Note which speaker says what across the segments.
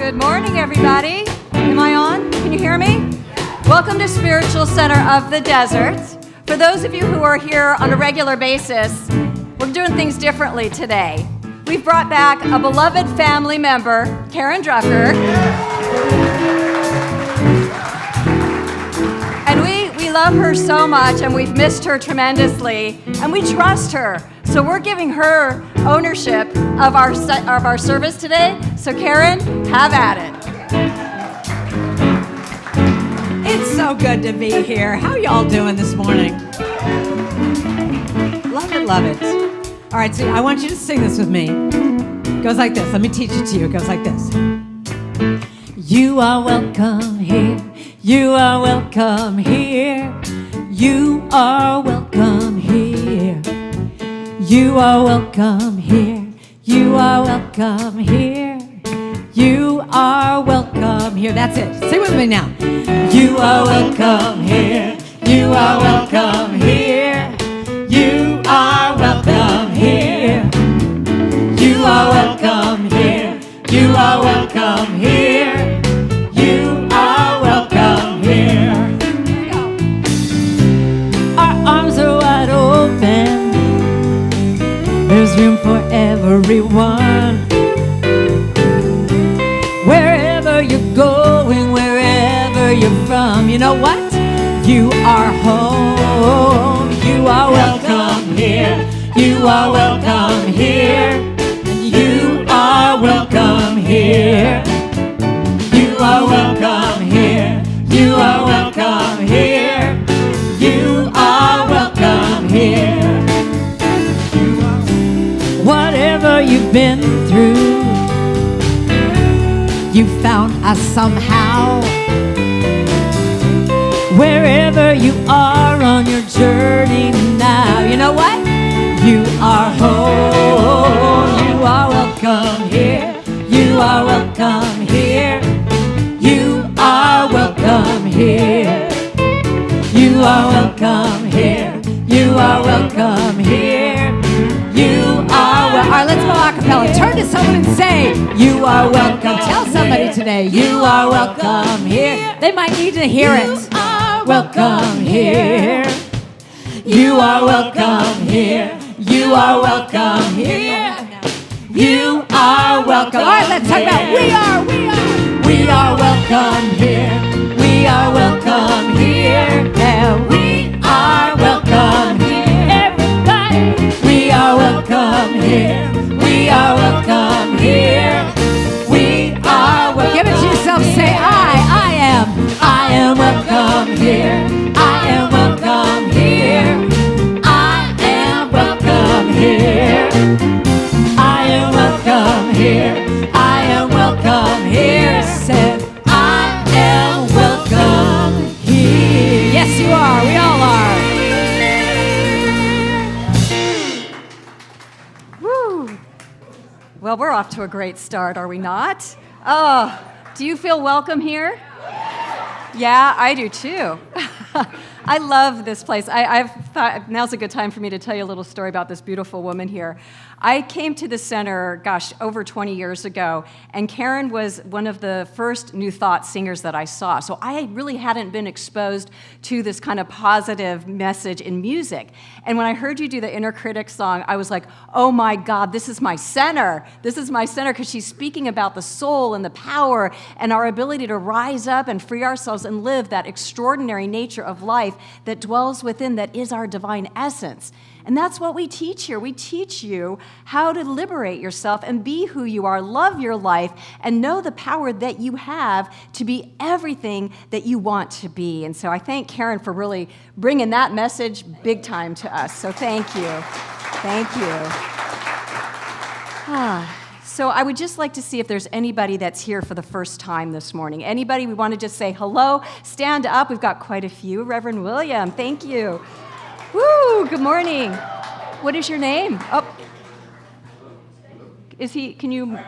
Speaker 1: Good morning, everybody. Am I on? Can you hear me? Welcome to Spiritual Center of the Desert. For those of you who are here on a regular basis, we're doing things differently today. We've brought back a beloved family member, Karen Drucker. And we love her so much, and we've missed her tremendously, and we trust her. So we're giving her ownership of our service today. So Karen, have at it.
Speaker 2: It's so good to be here. How y'all doing this morning? Love it, love it. All right, so I want you to sing this with me. It goes like this. Let me teach it to you. It goes like this. You are welcome here. You are welcome here. You are welcome here. You are welcome here. You are welcome here. You are welcome here. That's it. Sing with me now. You are welcome here. You are welcome here. You are welcome here. You are welcome here. You are welcome here. You are welcome here. Our arms are wide open. There's room for everyone. Wherever you're going, wherever you're from, you know what? You are home. You are welcome here. You are welcome here. You are welcome here. You are welcome here. You are welcome here. You are welcome here. Whatever you've been through, you found us somehow. Wherever you are on your journey now, you know what? You are home. You are welcome here. You are welcome here. You are welcome here. You are welcome here. You are welcome here. You are welcome. All right, let's go a cappella. Turn to someone and say, you are welcome. Tell somebody today, you are welcome here. They might need to hear it. You are welcome here. You are welcome here. You are welcome here. You are welcome. All right, let's talk about we are welcome here. We are welcome here. Yeah, we are welcome here. Everybody, we are welcome here. We are welcome here. We are welcome. Give it to yourself. Say I am welcome here. I am welcome here. I am welcome here. I am welcome here. I am welcome here. Said I am welcome here. Yes, you are. We all are.
Speaker 1: Woo. Well, we're off to a great start, are we not? Oh, do you feel welcome here? Yeah, I do too. I love this place. I've thought now's a good time for me to tell you a little story about this beautiful woman here. I came to the center, over 20 years ago, and Karen was one of the first New Thought singers that I saw. So I really hadn't been exposed to this kind of positive message in music. And when I heard you do the Inner Critic song, I was like, oh my God, this is my center. This is my center, because she's speaking about the soul and the power and our ability to rise up and free ourselves and live that extraordinary nature of life that dwells within, that is our divine essence. And that's what we teach here. We teach you how to liberate yourself and be who you are, love your life, and know the power that you have to be everything that you want to be. And so I thank Karen for really bringing that message big time to us. So thank you. Thank you. So I would just like to see if there's anybody that's here for the first time this morning. Anybody? We want to just say hello. Stand up. We've got quite a few. Reverend William, thank you. Woo, good morning. What is your name? Oh, can you?
Speaker 3: My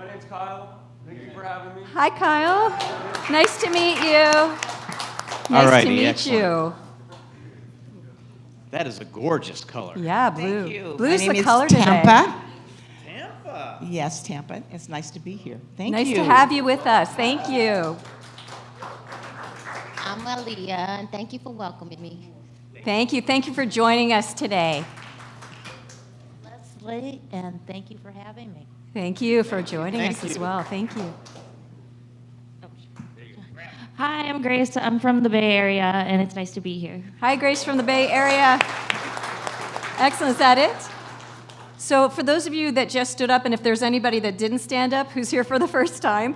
Speaker 3: name's Kyle. Thank you for having me.
Speaker 1: Hi, Kyle. Nice to meet you. Nice to meet you.
Speaker 3: That is a gorgeous color.
Speaker 1: Yeah, blue.
Speaker 4: Thank you.
Speaker 1: Blue's
Speaker 4: My name
Speaker 1: the
Speaker 4: is
Speaker 1: color
Speaker 4: Tampa.
Speaker 1: today.
Speaker 3: Tampa. Tampa.
Speaker 4: Yes, Tampa. It's nice to be here. Thank
Speaker 1: Nice
Speaker 4: you.
Speaker 1: to have you with us. Thank you.
Speaker 5: I'm Aaliyah, and thank you for welcoming me.
Speaker 1: Thank you. Thank you for joining us today.
Speaker 6: Leslie, and thank you for having me.
Speaker 1: Thank you for joining
Speaker 3: Thank
Speaker 1: us as
Speaker 3: you.
Speaker 1: well. Thank you.
Speaker 6: Hi, I'm Grace. I'm from the Bay Area, and it's nice to be here.
Speaker 1: Hi, Grace from the Bay Area. Excellent. Is that it? So for those of you that just stood up, and if there's anybody that didn't stand up who's here for the first time,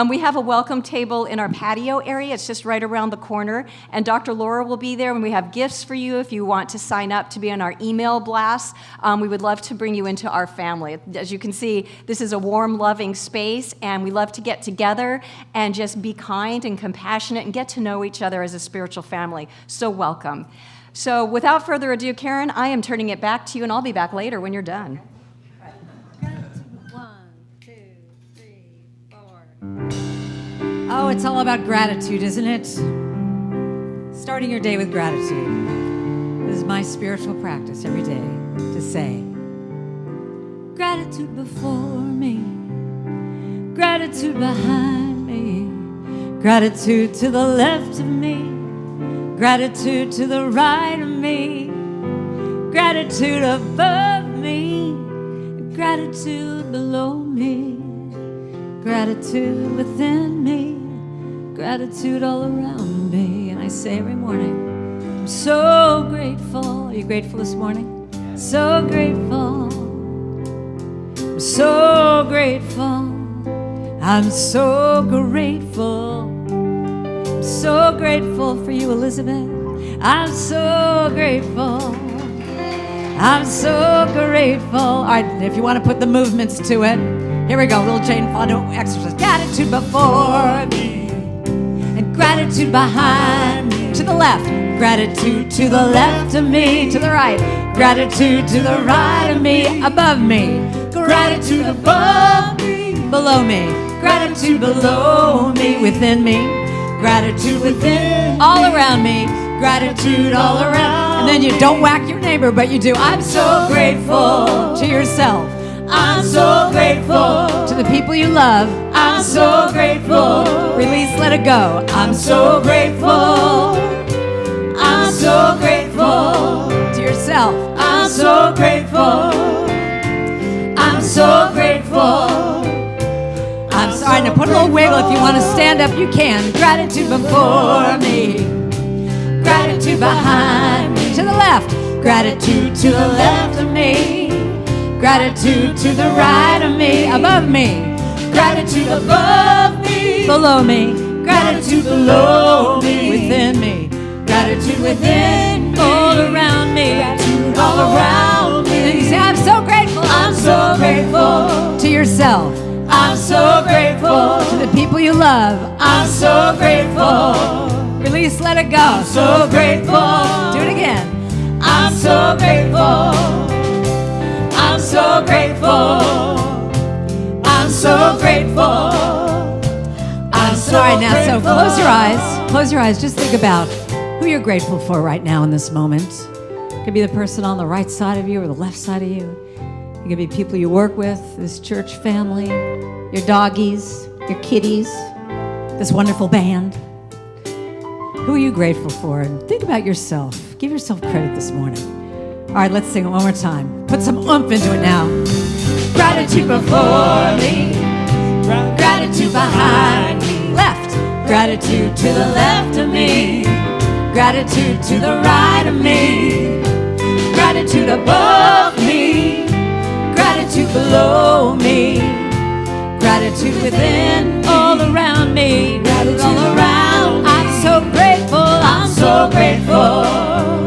Speaker 1: we have a welcome table in our patio area. It's just right around the corner, and Dr. Laura will be there, and we have gifts for you if you want to sign up to be on our email blast. We would love to bring you into our family. As you can see, this is a warm, loving space, and we love to get together and just be kind and compassionate and get to know each other as a spiritual family. So welcome. So without further ado, Karen, I am turning it back to you, and I'll be back later when you're done.
Speaker 2: 1, 2, 3, 4. Oh, it's all about gratitude, isn't it? Starting your day with gratitude. This is my spiritual practice every day to say, gratitude before me, gratitude behind me, gratitude to the left of me, gratitude to the right of me, gratitude above me, gratitude below me, gratitude within me, gratitude all around me. And I say every morning, I'm so grateful. Are you grateful this morning? So grateful. I'm so grateful. I'm so grateful. So grateful for you, Elizabeth. I'm so grateful. I'm so grateful. All right, if you want to put the movements to it, here we go. Little Jane Fonda exercise. Gratitude before me and gratitude behind me. To the left. Gratitude to the left of me. To the right. Gratitude to the right of me. Above me. Gratitude above me. Below me. Gratitude below me. Within me. Gratitude within, all around me, gratitude all around. And then you don't whack your neighbor, but you do. I'm so grateful to yourself. I'm so grateful to the people you love. I'm so grateful. Release, let it go. I'm so grateful. I'm so grateful to yourself. I'm so grateful. I'm so grateful. I'm sorry, now put a little wiggle. If you want to stand up, you can. Gratitude before me. Gratitude behind me. To the left. Gratitude to the left of me. Gratitude to the right of me. Above me. Gratitude above me. Below me. Gratitude below me. Within me. Gratitude within me. All around me. Gratitude all around me. And you say, I'm so grateful. I'm so grateful. To yourself. I'm so grateful to the people you love. I'm so grateful. Release, let it go. I'm so grateful. Do it again. I'm so grateful. I'm so grateful. I'm so grateful. I'm so All right, now, so close your eyes. Close your eyes. Just think about who you're grateful for right now in this moment. It could be the person on the right side of you or the left side of you. It could be people you work with, this church family, your doggies, your kitties, this wonderful band. Who are you grateful for? And think about yourself. Give yourself credit this morning. All right, let's sing it one more time. Put some oomph into it now. Gratitude before me, gratitude behind me. Left. Gratitude to the left of me, gratitude to the right of me, gratitude above me, gratitude below me, gratitude within, all around me, gratitude all around. I'm so grateful. I'm so grateful.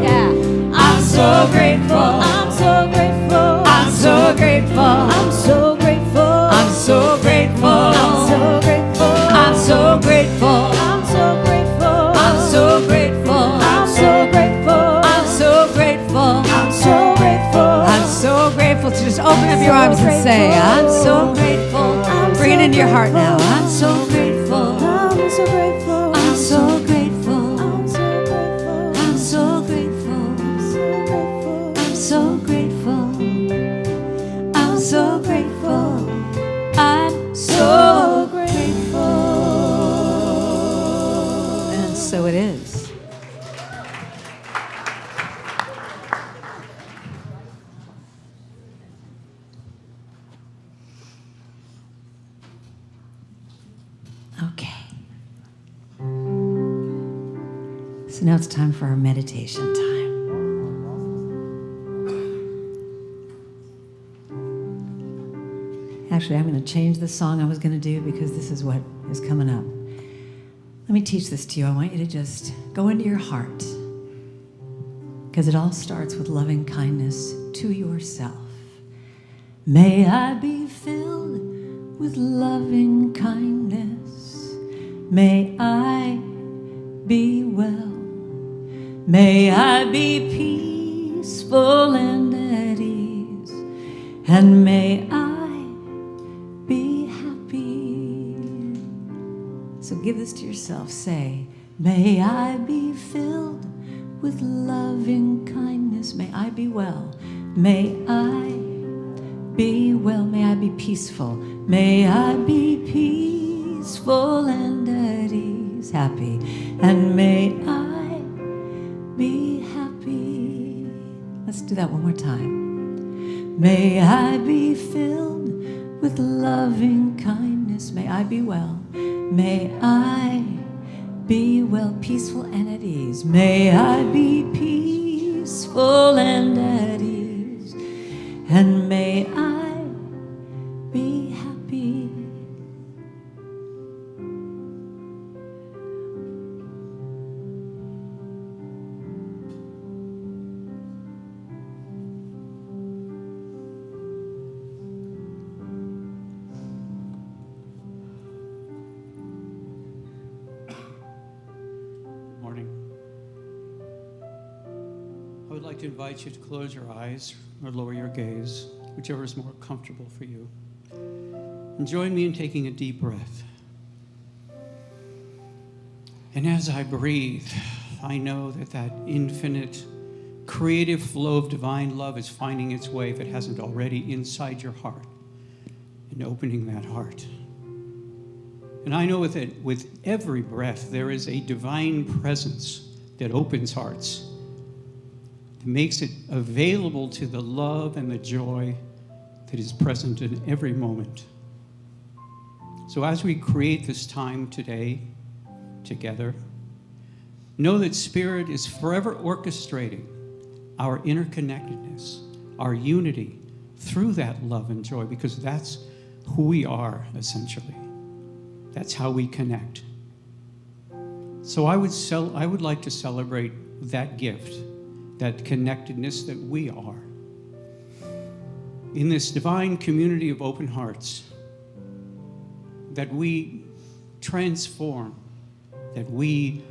Speaker 2: Yeah. I'm so grateful. I'm so grateful. I'm so grateful. I'm so grateful. I'm so grateful. I'm so grateful. I'm so grateful. I'm so grateful. I'm so grateful. I'm so grateful. I'm so grateful. I'm so grateful. I'm so grateful. So just open up your arms and say, I'm so grateful. Bring it into your heart now. I'm so grateful. I'm so grateful. I'm so grateful. I'm so grateful. I'm so grateful. I'm so grateful. I'm so grateful. So now it's time for our meditation time. Actually, I'm going to change the song I was going to do because this is what is coming up. Let me teach this to you. I want you to just go into your heart, because it all starts with loving kindness to yourself. May I be filled with loving kindness. May I be well. May I be peaceful and at ease. And may I be happy. So give this to yourself. Say, may I be filled with loving kindness. May I be well. May I be well. May I be peaceful. May I be peaceful and at ease. Happy. And may I be happy. Let's do that one more time. May I be filled with loving kindness. May I be well. May I be well, peaceful and at ease. May I be peaceful and at ease. And may I be happy.
Speaker 3: Morning. I would like to invite you to close your eyes or lower your gaze, whichever is more comfortable for you. And join me in taking a deep breath. And as I breathe, I know that that infinite, creative flow of divine love is finding its way, if it hasn't already, inside your heart and opening that heart. And I know with every breath, there is a divine presence that opens hearts, that makes it available to the love and the joy that is present in every moment. So as we create this time today together, know that Spirit is forever orchestrating our interconnectedness, our unity through that love and joy, because that's who we are, essentially. That's how we connect. So I would like to celebrate that gift, that connectedness that we are. In this divine community of open hearts, that we transform, that we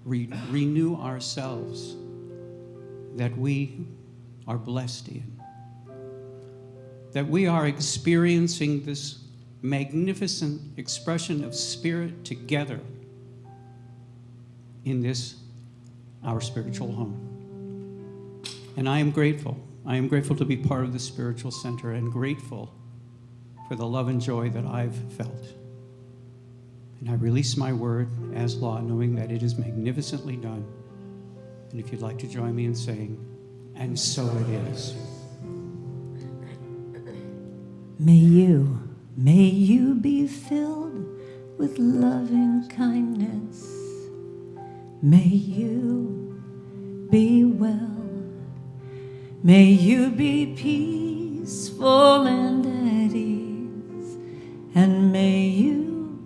Speaker 3: renew ourselves, that we are blessed in, that we are experiencing this magnificent expression of Spirit together in this, our spiritual home. And I am grateful. I am grateful to be part of the spiritual center and grateful for the love and joy that I've felt. And I release my word as law, knowing that it is magnificently done. And if you'd like to join me in saying, and so it is.
Speaker 2: May you be filled with loving kindness. May you be well. May you be peaceful and at ease. And may you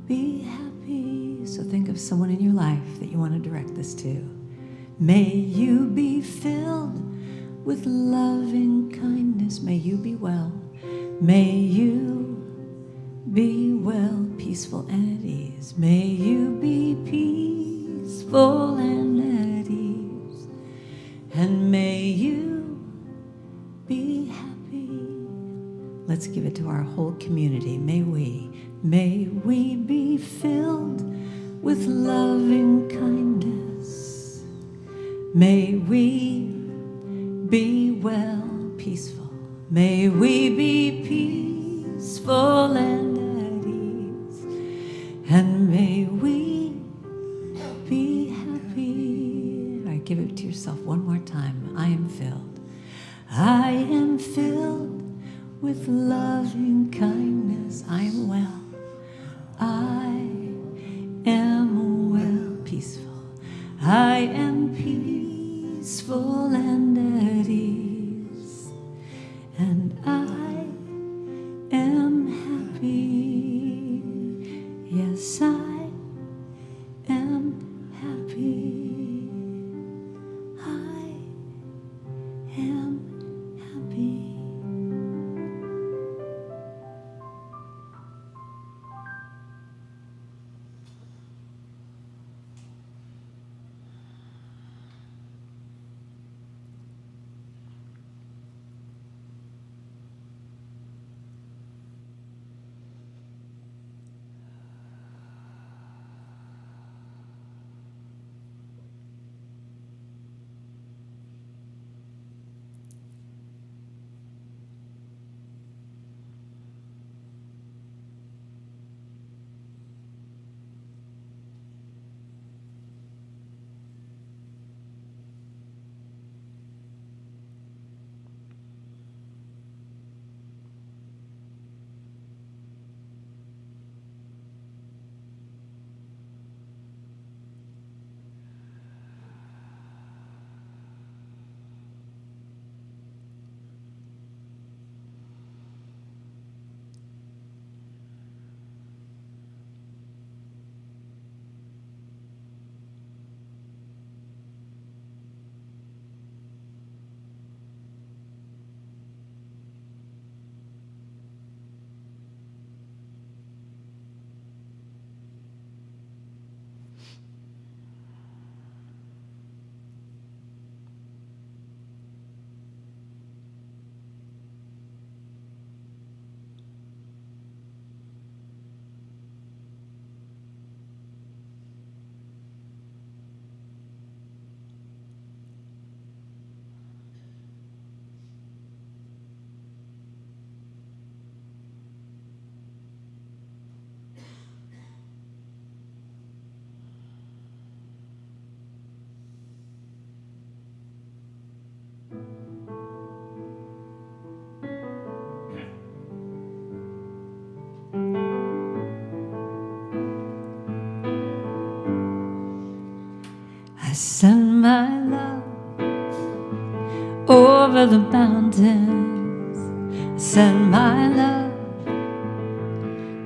Speaker 2: be happy. So think of someone in your life that you want to direct this to. May you be filled with loving kindness. May you be well. May you be well, peaceful and at ease. May you be peaceful and at ease. And may you be happy. Let's give it to our whole community. May we be filled with loving kindness. May we be well, peaceful. May we be peaceful and at ease. And may we be happy. All right, give it to yourself one more time. I am filled. I am filled with loving kindness. I am well. I am well, peaceful. am peaceful and at ease, and I am happy. Yes, I am happy. I am happy. I send my love over the mountains. I send my love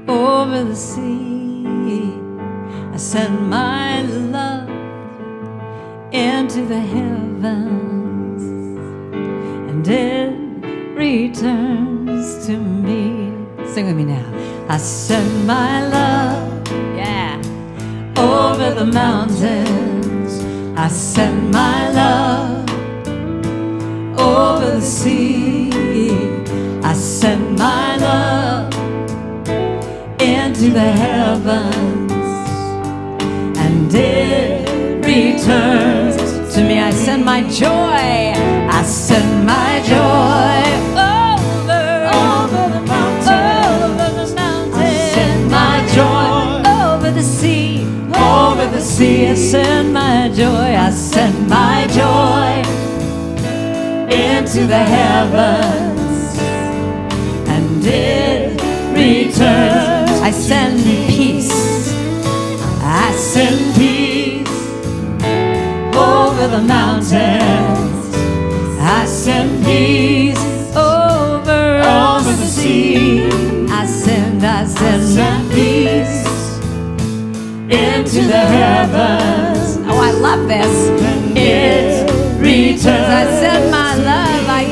Speaker 2: over the sea. I send my love into the heavens, and it returns to me. Sing with me now. I send my love, yeah, over the mountains. I send my love over the sea. I send my love into the heavens, and it returns to me. I send my joy. I send my joy over the mountains. Over the mountains. I send my joy over the sea. Over the sea, I send my joy. I send my joy into the heavens, and it returns. I send peace. I send peace over the mountains. I send peace over the sea. I send peace into the heavens. Oh, I love this. It returns. I send my love. I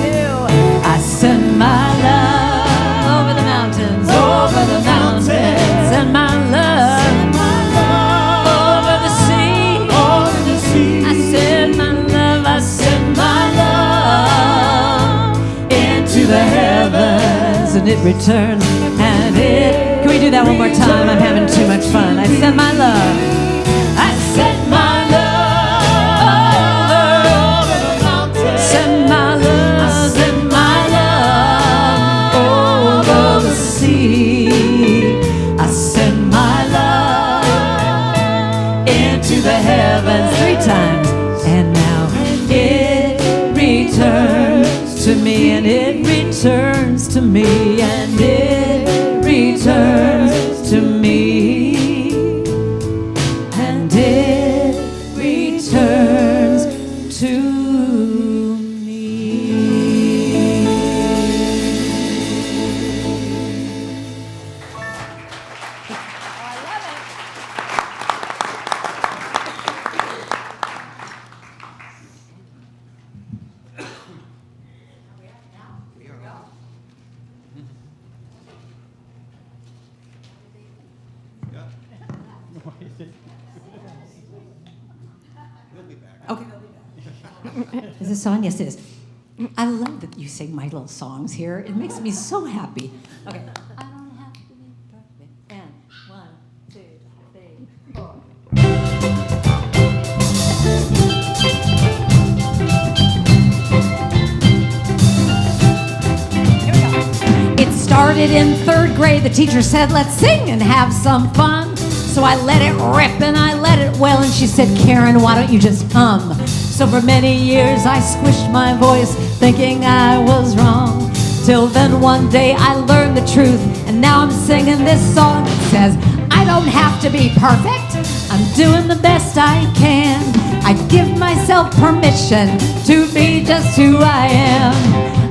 Speaker 2: do. I send my love over the mountains. Over the mountains. Send my love over the sea. Over the sea. I send my love. I send my love into the heavens, and it returns. And it. Can we do that one more time? I'm having too much fun. I send my love. I send my love over the mountains. Send my love. I send my love over the sea. I send my love into the heavens 3 times. And now it returns to me, and it returns to me, and it returns to me. to me. Okay. Is this on? Yes, it is. I love that you sing my little songs here. It makes me so happy. Okay. I don't have to be perfect. And 1, 2, 3, 4. Here we go. It started in 3rd grade. The teacher said, let's sing and have some fun. So I let it rip and I let it well, and she said, Karen, why don't you just hum? So for many years I squished my voice, thinking I was wrong. Till then one day I learned the truth, and now I'm singing this song that says, I don't have to be perfect, I'm doing the best I can. I give myself permission to be just who I am.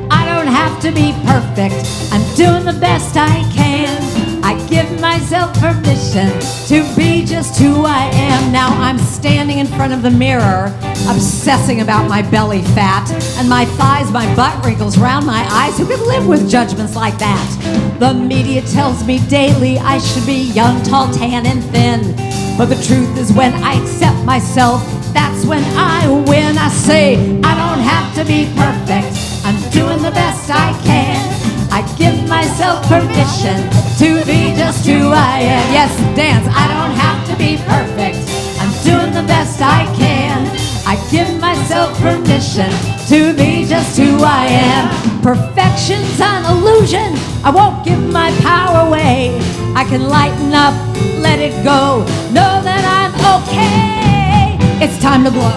Speaker 2: I don't have to be perfect, I'm doing the best I can. I give myself permission to be just who I am. Now I'm standing in front of the mirror, obsessing about my belly fat and my thighs, my butt wrinkles, round my eyes. Who could live with judgments like that? The media tells me daily I should be young, tall, tan, and thin. But the truth is when I accept myself, that's when I win. I say, I don't have to be perfect, I'm doing the best I can. I give myself permission to be just who I am. Yes, dance. I don't have to be perfect, I'm doing the best I can. I give myself permission to be just who I am. Perfection's an illusion, I won't give my power away. I can lighten up, let it go, know that I'm okay. It's time to blow.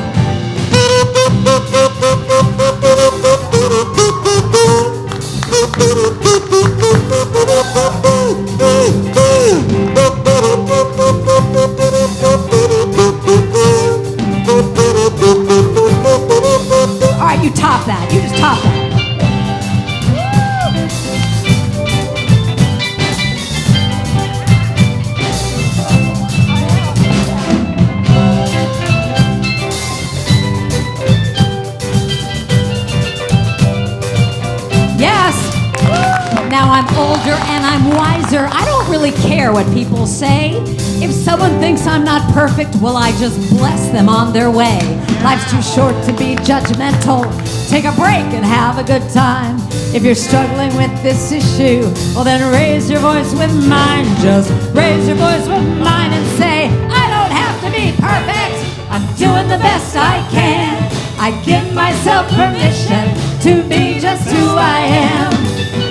Speaker 2: All right, you top that. You just top that. Now I'm older and I'm wiser. I don't really care what people say. If someone thinks I'm not perfect, well, I just bless them on their way. Life's too short to be judgmental. Take a break and have a good time. If you're struggling with this issue, well, then raise your voice with mine. Just raise your voice with mine and say, I don't have to be perfect, I'm doing the best I can. I give myself permission to be just who I am.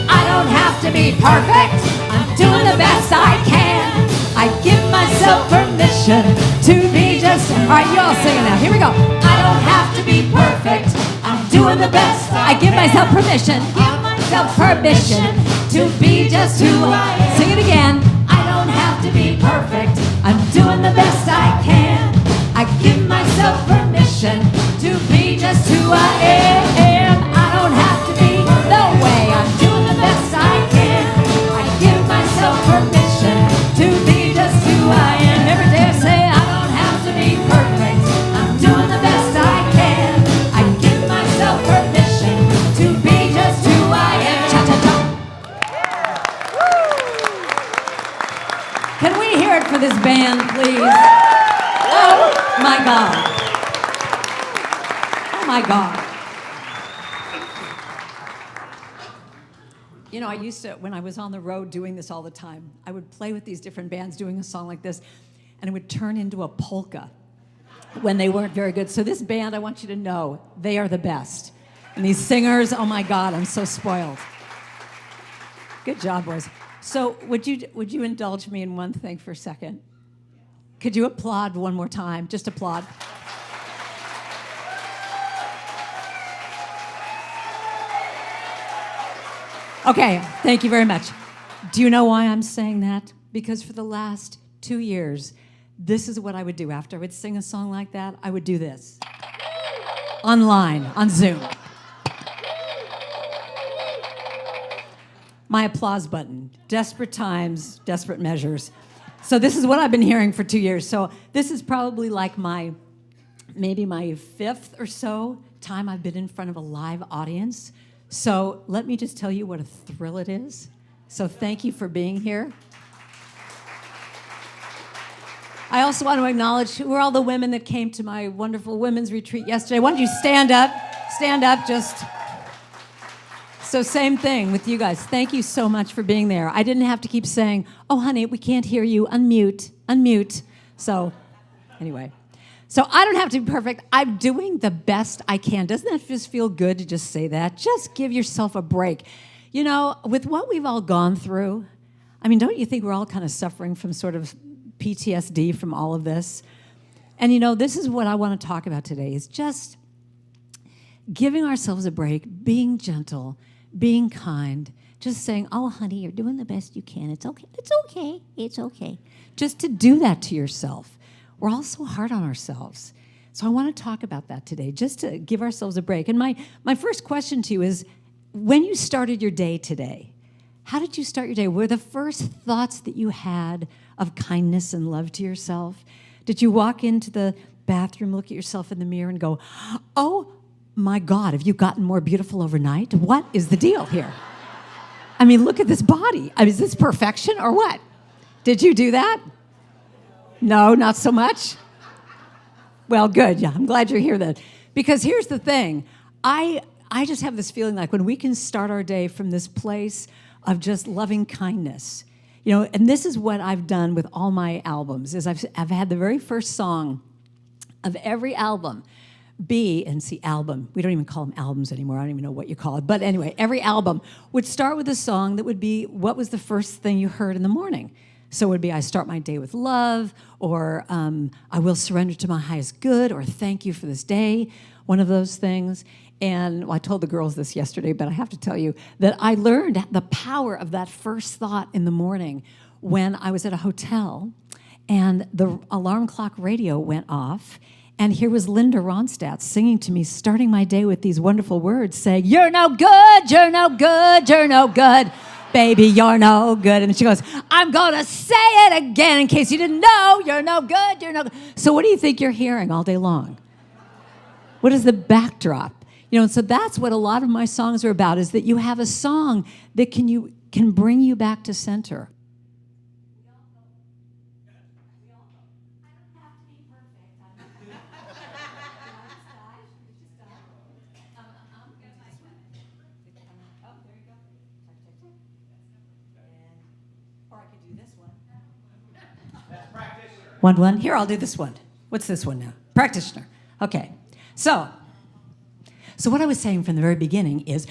Speaker 2: I don't have to be perfect, I'm doing the best I can. I give myself permission to be just... All right, you all sing it now. Here we go. I don't have to be perfect, I'm doing the best I give myself permission. Give myself permission to be just who I am. Sing it again. I don't have to be perfect, I'm doing the best I can. I give myself permission to be just who I am. I don't have to be no way, I'm doing the best I can. I give myself permission to be just who I am. Every day I say I don't have to be perfect, I'm doing the best I can. I give myself permission to be just who I am. Cha-cha-cha. Can we hear it for this band, please? Oh my God. Oh my God. You know, I used to, when I was on the road doing this all the time, I would play with these different bands doing a song like this, and it would turn into a polka when they weren't very good. So this band, I want you to know, they are the best. And these singers, oh my God, I'm so spoiled. Good job, boys. So would you indulge me in one thing for a second? Could you applaud one more time? Just applaud. Okay, thank you very much. Do you know why I'm saying that? Because for the last 2 years, this is what I would do. After I would sing a song like that, I would do this. online, on Zoom. My applause button. Desperate times, desperate measures. So this is what I've been hearing for 2 years. So this is probably like maybe my fifth or so time I've been in front of a live audience. So let me just tell you what a thrill it is. So thank you for being here. I also want to acknowledge who are all the women that came to my wonderful women's retreat yesterday. Why don't you stand up? Stand up, just... So same thing with you guys. Thank you so much for being there. I didn't have to keep saying, oh, honey, we can't hear you. Unmute, unmute. So anyway. So I don't have to be perfect. I'm doing the best I can. Doesn't that just feel good to just say that? Just give yourself a break. You know, with what we've all gone through, I mean, don't you think we're all kind of suffering from sort of PTSD from all of this? And you know, this is what I want to talk about today, is just giving ourselves a break, being gentle, being kind, just saying, oh, honey, you're doing the best you can. It's okay. It's okay. It's okay. Just to do that to yourself. We're all so hard on ourselves. So I want to talk about that today, just to give ourselves a break. And my first question to you is, when you started your day today, how did you start your day? Were the first thoughts that you had of kindness and love to yourself? Did you walk into the bathroom, look at yourself in the mirror and go, oh, my God, have you gotten more beautiful overnight? What is the deal here? I mean, look at this body. I mean, is this perfection or what? Did you do that? No, not so much? Well, good. Yeah, I'm glad you're here then. Because here's the thing. I just have this feeling like when we can start our day from this place of just loving kindness, you know, and this is what I've done with all my albums, is I've had the very first song of every album album. We don't even call them albums anymore. I don't even know what you call it. But anyway, every album would start with a song that would be, what was the first thing you heard in the morning? So it would be, I start my day with love, or I will surrender to my highest good, or thank you for this day, one of those things. And well, I told the girls this yesterday, but I have to tell you that I learned the power of that first thought in the morning when I was at a hotel and the alarm clock radio went off. And here was Linda Ronstadt singing to me, starting my day with these wonderful words, saying, you're no good, you're no good, you're no good, baby, you're no good. And then she goes, I'm going to say it again in case you didn't know, you're no good, you're no good. So what do you think you're hearing all day long? What is the backdrop? You know, and so that's what a lot of my songs are about, is that you have a song that can bring you back to center. One. Here, I'll do this one. What's this one now? Practitioner. Okay. So what I was saying from the very beginning is,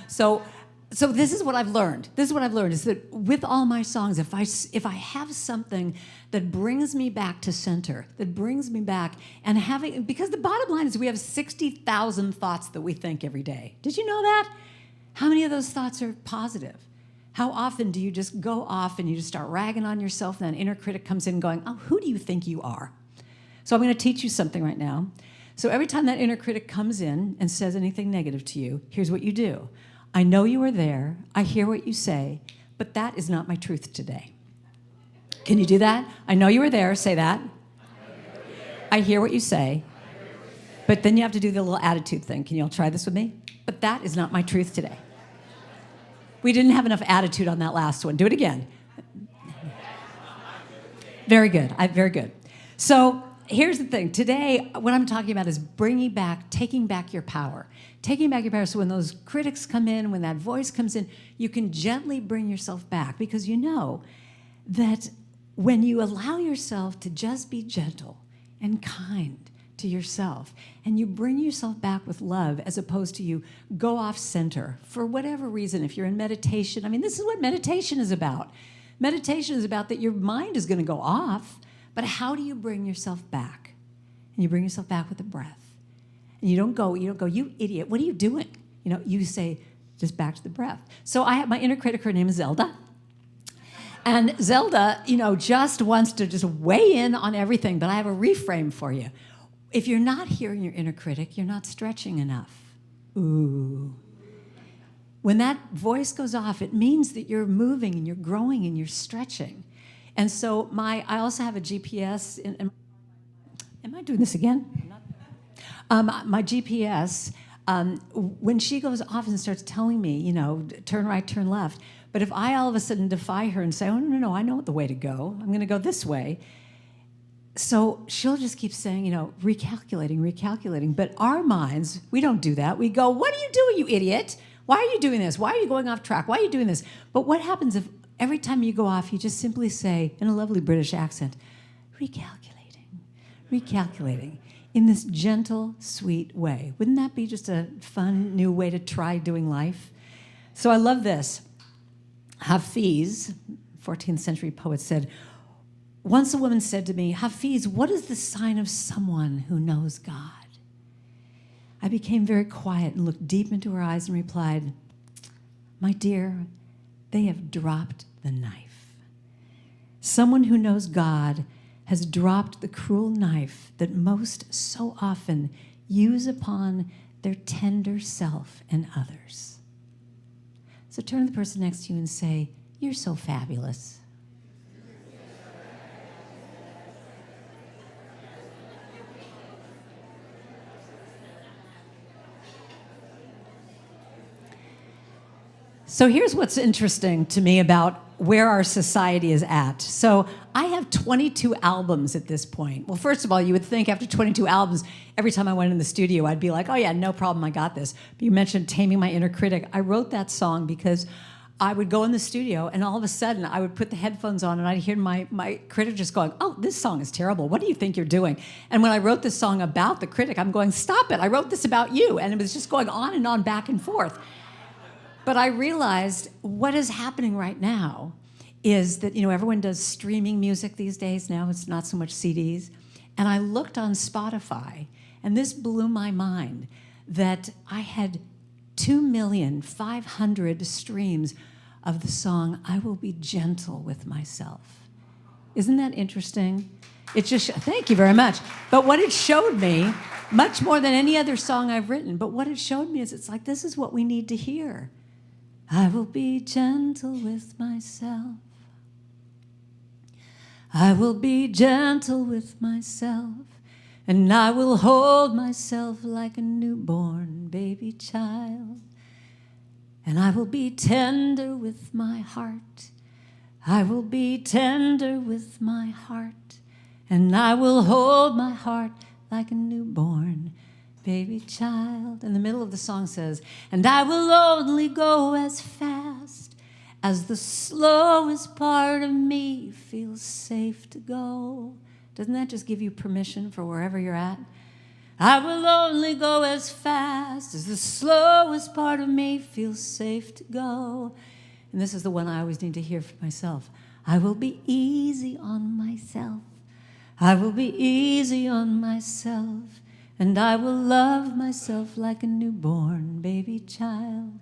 Speaker 2: so this is what I've learned. This is what I've learned, is that with all my songs, if I have something that brings me back to center, that brings me back, and because the bottom line is we have 60,000 thoughts that we think every day. Did you know that? How many of those thoughts are positive? How often do you just go off and you just start ragging on yourself, and that inner critic comes in going, oh, who do you think you are? So I'm going to teach you something right now. So every time that inner critic comes in and says anything negative to you, here's what you do. I know you are there. I hear what you say, but that is not my truth today. Can you do that? I know you are there. Say that. I hear what you say. But then you have to do the little attitude thing. Can you all try this with me? But that is not my truth today. We didn't have enough attitude on that last one. Do it again. Very good. Very good. So here's the thing. Today, what I'm talking about is taking back your power. Taking back your power, so when those critics come in, when that voice comes in, you can gently bring yourself back, because you know that when you allow yourself to just be gentle and kind to yourself, and you bring yourself back with love, as opposed to you go off center for whatever reason. If you're in meditation, I mean, this is what meditation is about. Meditation is about that your mind is going to go off, but how do you bring yourself back? And you bring yourself back with a breath. And you don't go, you idiot, what are you doing? You know, you say, just back to the breath. So I have my inner critic, her name is Zelda. And Zelda, just wants to just weigh in on everything, but I have a reframe for you. If you're not hearing your inner critic, you're not stretching enough. Ooh. When that voice goes off, it means that you're moving and you're growing and you're stretching. And so I also have a GPS. Am I doing this again? My GPS, when she goes off and starts telling me, turn right, turn left, but if I all of a sudden defy her and say, oh, no, I know the way to go. I'm going to go this way. So she'll just keep saying, recalculating. But our minds, we don't do that. We go, what are you doing, you idiot? Why are you doing this? Why are you going off track? Why are you doing this? But what happens if every time you go off, you just simply say, in a lovely British accent, recalculating, in this gentle, sweet way? Wouldn't that be just a fun, new way to try doing life? So I love this. Hafiz, 14th century poet, said, once a woman said to me, Hafiz, what is the sign of someone who knows God? I became very quiet and looked deep into her eyes and replied, my dear, they have dropped the knife. Someone who knows God has dropped the cruel knife that most so often use upon their tender self and others. So turn to the person next to you and say, you're so fabulous. So here's what's interesting to me about where our society is at. So I have 22 albums at this point. Well, first of all, you would think after 22 albums, every time I went in the studio, I'd be like, oh yeah, no problem, I got this. But you mentioned Taming My Inner Critic. I wrote that song because I would go in the studio and all of a sudden I would put the headphones on and I'd hear my critic just going, oh, this song is terrible. What do you think you're doing? And when I wrote this song about the critic, I'm going, stop it. I wrote this about you. And it was just going on and on, back and forth. But I realized what is happening right now is that, everyone does streaming music these days now. It's not so much CDs. And I looked on Spotify, and this blew my mind, that I had 2,500,000 streams of the song, I Will Be Gentle With Myself. Isn't that interesting? It just, thank you very much. But what it showed me, much more than any other song I've written, but what it showed me is it's like, this is what we need to hear. I will be gentle with myself. I will be gentle with myself, and I will hold myself like a newborn baby child. And I will be tender with my heart. I will be tender with my heart, and I will hold my heart like a newborn baby child. And the middle of the song says, and I will only go as fast as the slowest part of me feels safe to go. Doesn't that just give you permission for wherever you're at? I will only go as fast as the slowest part of me feels safe to go. And this is the one I always need to hear for myself. I will be easy on myself. I will be easy on myself. And I will love myself like a newborn baby child.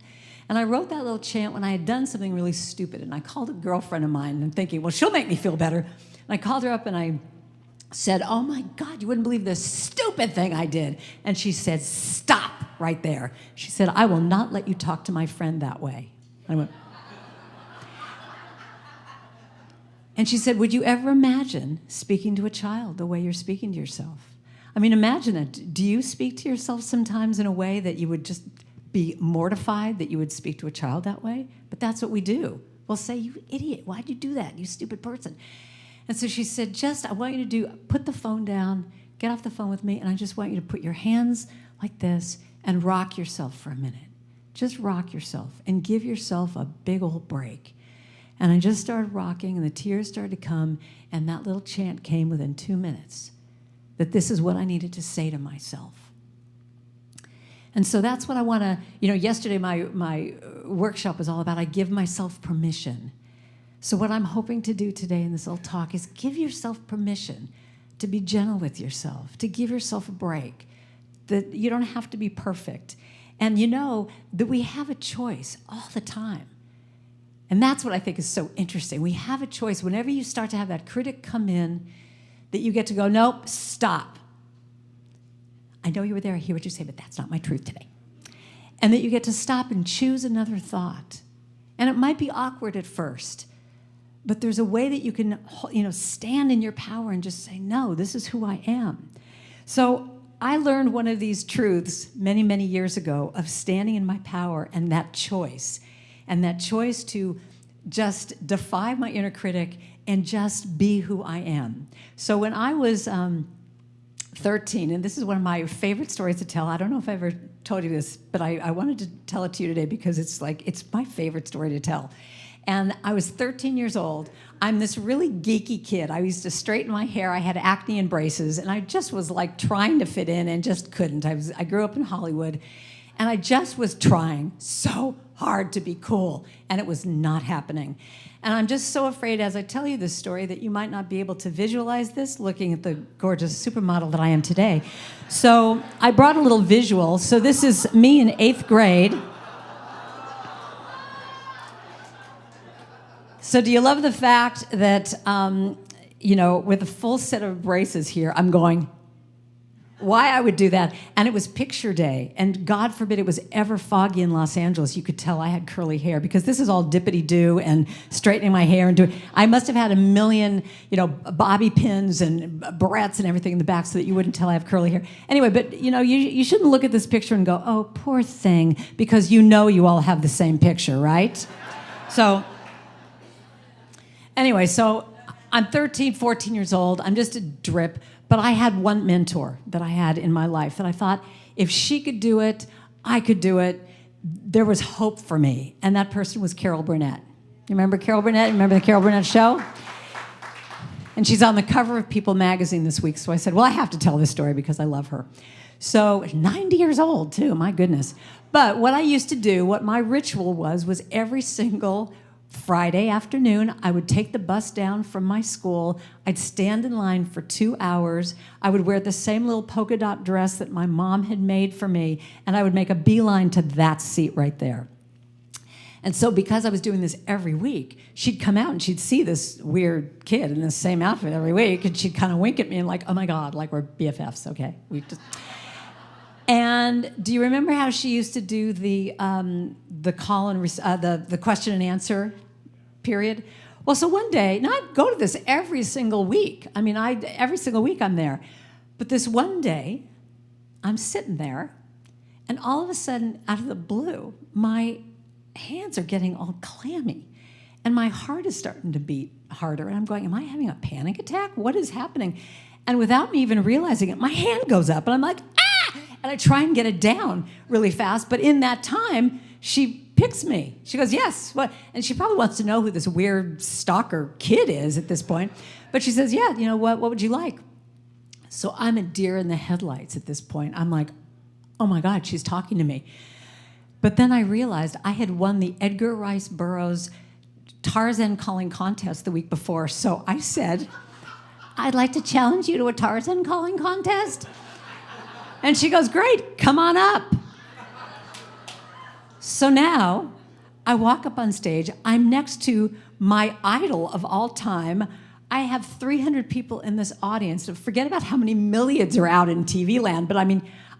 Speaker 2: And I wrote that little chant when I had done something really stupid. And I called a girlfriend of mine and thinking, well, she'll make me feel better. And I called her up and I said, oh my God, you wouldn't believe this stupid thing I did. And she said, stop right there. She said, I will not let you talk to my friend that way. I went, and she said, would you ever imagine speaking to a child the way you're speaking to yourself? I mean, imagine it. Do you speak to yourself sometimes in a way that you would just be mortified that you would speak to a child that way? But that's what we do. We'll say, you idiot, why'd you do that, you stupid person? And so she said, I want you to put the phone down, get off the phone with me, and I just want you to put your hands like this and rock yourself for a minute. Just rock yourself and give yourself a big old break. And I just started rocking, and the tears started to come, and that little chant came within 2 minutes. That this is what I needed to say to myself. And so that's what I want to, yesterday my workshop was all about I give myself permission. So what I'm hoping to do today in this little talk is give yourself permission to be gentle with yourself, to give yourself a break, that you don't have to be perfect. And that we have a choice all the time. And that's what I think is so interesting. We have a choice whenever you start to have that critic come in, that you get to go, nope, stop. I know you were there, I hear what you say, but that's not my truth today. And that you get to stop and choose another thought. And it might be awkward at first, but there's a way that you can, stand in your power and just say, no, this is who I am. So I learned one of these truths many, many years ago of standing in my power and that choice to just defy my inner critic and just be who I am. So when I was 13, and this is one of my favorite stories to tell. I don't know if I ever told you this, but I wanted to tell it to you today because it's my favorite story to tell. And I was 13 years old. I'm this really geeky kid. I used to straighten my hair. I had acne and braces, and I just was like trying to fit in and just couldn't. I grew up in Hollywood, and I just was trying so hard to be cool, and it was not happening. And I'm just so afraid as I tell you this story that you might not be able to visualize this looking at the gorgeous supermodel that I am today. So I brought a little visual. So this is me in 8th grade. So do you love the fact that, with a full set of braces here, I'm going, why I would do that? And it was picture day. And God forbid it was ever foggy in Los Angeles. You could tell I had curly hair because this is all dippity-doo and straightening my hair and doing. I must have had a million, bobby pins and barrettes and everything in the back so that you wouldn't tell I have curly hair. Anyway, but, you shouldn't look at this picture and go, oh, poor thing, because you all have the same picture, right? Anyway, so I'm 13, 14 years old. I'm just a drip. But I had one mentor that I had in my life that I thought, if she could do it, I could do it. There was hope for me. And that person was Carol Burnett. You remember Carol Burnett? Remember the Carol Burnett show? And she's on the cover of People magazine this week. So I said, well, I have to tell this story because I love her. So 90 years old, too. My goodness. But what I used to do, what my ritual was every single Friday afternoon, I would take the bus down from my school. I'd stand in line for 2 hours. I would wear the same little polka dot dress that my mom had made for me, and I would make a beeline to that seat right there. And so because I was doing this every week, she'd come out and she'd see this weird kid in the same outfit every week, and she'd kind of wink at me and like, oh my God, like we're BFFs, okay? And do you remember how she used to do the call and the question and answer period? Well, so one day, now I go to this every single week. Every single week I'm there. But this one day, I'm sitting there, and all of a sudden, out of the blue, my hands are getting all clammy, and my heart is starting to beat harder. And I'm going, am I having a panic attack? What is happening? And without me even realizing it, my hand goes up, and I'm like, ah! And I try and get it down really fast, but in that time, she picks me. She goes, yes, what? And she probably wants to know who this weird stalker kid is at this point. But she says, yeah, what would you like? So I'm a deer in the headlights at this point. I'm like, oh my God, she's talking to me. But then I realized I had won the Edgar Rice Burroughs Tarzan calling contest the week before. So I said, I'd like to challenge you to a Tarzan calling contest. And she goes, great, come on up. So now I walk up on stage. I'm next to my idol of all time. I have 300 people in this audience. Forget about how many millions are out in TV land, but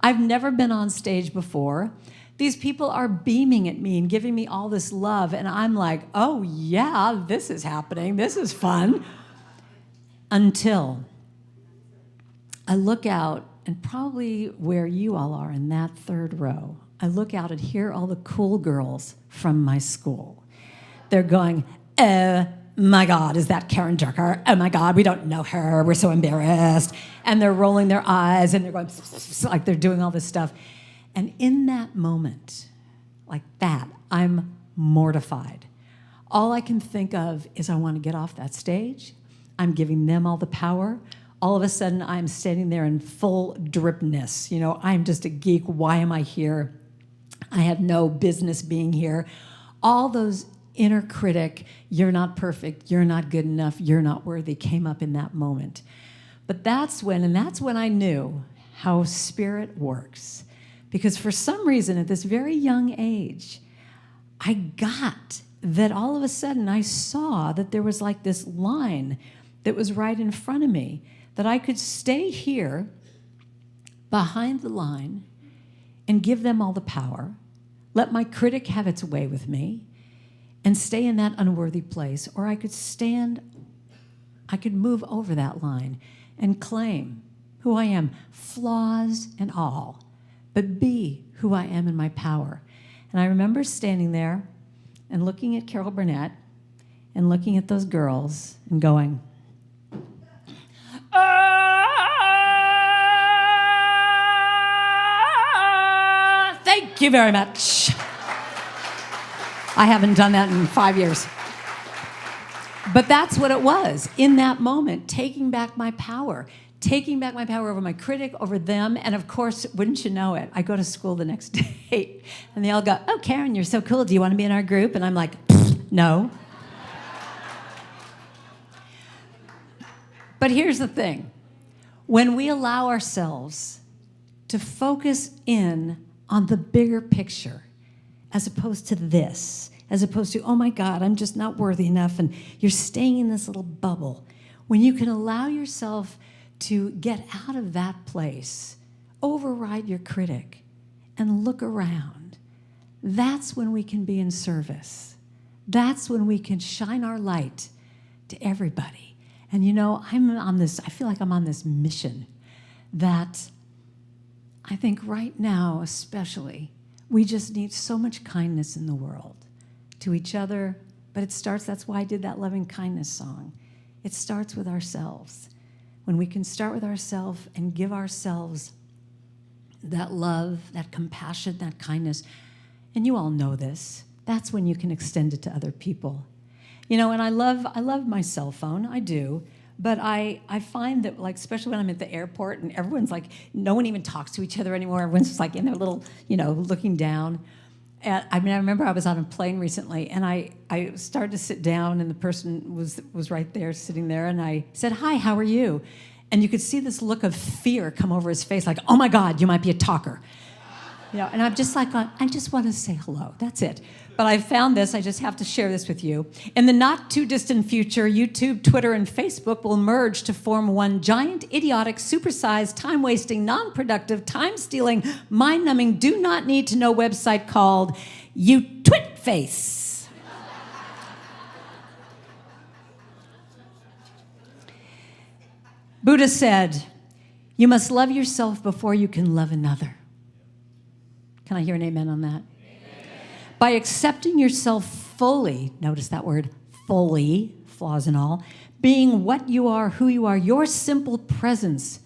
Speaker 2: I've never been on stage before. These people are beaming at me and giving me all this love, and I'm like, oh yeah, this is happening. This is fun. Until I look out, and probably where you all are in that third row, I look out and hear all the cool girls from my school. They're going, oh my God, is that Karen Drucker? Oh my God, we don't know her. We're so embarrassed. And they're rolling their eyes and they're going, like they're doing all this stuff. And in that moment, like that, I'm mortified. All I can think of is I want to get off that stage. I'm giving them all the power. All of a sudden, I'm standing there in full dripness. I'm just a geek. Why am I here? I have no business being here. All those inner critic, you're not perfect, you're not good enough, you're not worthy, came up in that moment. But that's when I knew how spirit works. Because for some reason, at this very young age, I got that all of a sudden I saw that there was like this line that was right in front of me, that I could stay here behind the line and give them all the power, let my critic have its way with me, and stay in that unworthy place, or I could move over that line and claim who I am, flaws and all, but be who I am in my power. And I remember standing there and looking at Carol Burnett and looking at those girls and going, thank you very much. I haven't done that in 5 years. But that's what it was in that moment, taking back my power over my critic, over them. And of course, wouldn't you know it, I go to school the next day and they all go, oh, Karen, you're so cool. Do you want to be in our group? And I'm like, no. But here's the thing. When we allow ourselves to focus in on the bigger picture, as opposed to this, as opposed to, oh my God, I'm just not worthy enough, and you're staying in this little bubble. When you can allow yourself to get out of that place, override your critic, and look around, that's when we can be in service. That's when we can shine our light to everybody. And you know, I feel like I'm on this mission that I think right now especially, we just need so much kindness in the world to each other, but it starts, that's why I did that loving kindness song. It starts with ourselves. When we can start with ourselves and give ourselves that love, that compassion, that kindness, and you all know this, that's when you can extend it to other people. You know, and I love my cell phone, I do, but I find that, like, especially when I'm at the airport and everyone's like, no one even talks to each other anymore. Everyone's just like in their little, looking down. And I remember I was on a plane recently and I started to sit down and the person was right there, sitting there, and I said, hi, how are you? And you could see this look of fear come over his face, like, oh my God, you might be a talker. And I'm just like, I just want to say hello. That's it. But I found this. I just have to share this with you. In the not-too-distant future, YouTube, Twitter, and Facebook will merge to form one giant, idiotic, supersized, time-wasting, non-productive, time-stealing, mind-numbing, do-not-need-to-know website called YouTwitFace. Buddha said, you must love yourself before you can love another. Can I hear an amen on that? Amen. By accepting yourself fully, notice that word, fully, flaws and all, being what you are, who you are, your simple presence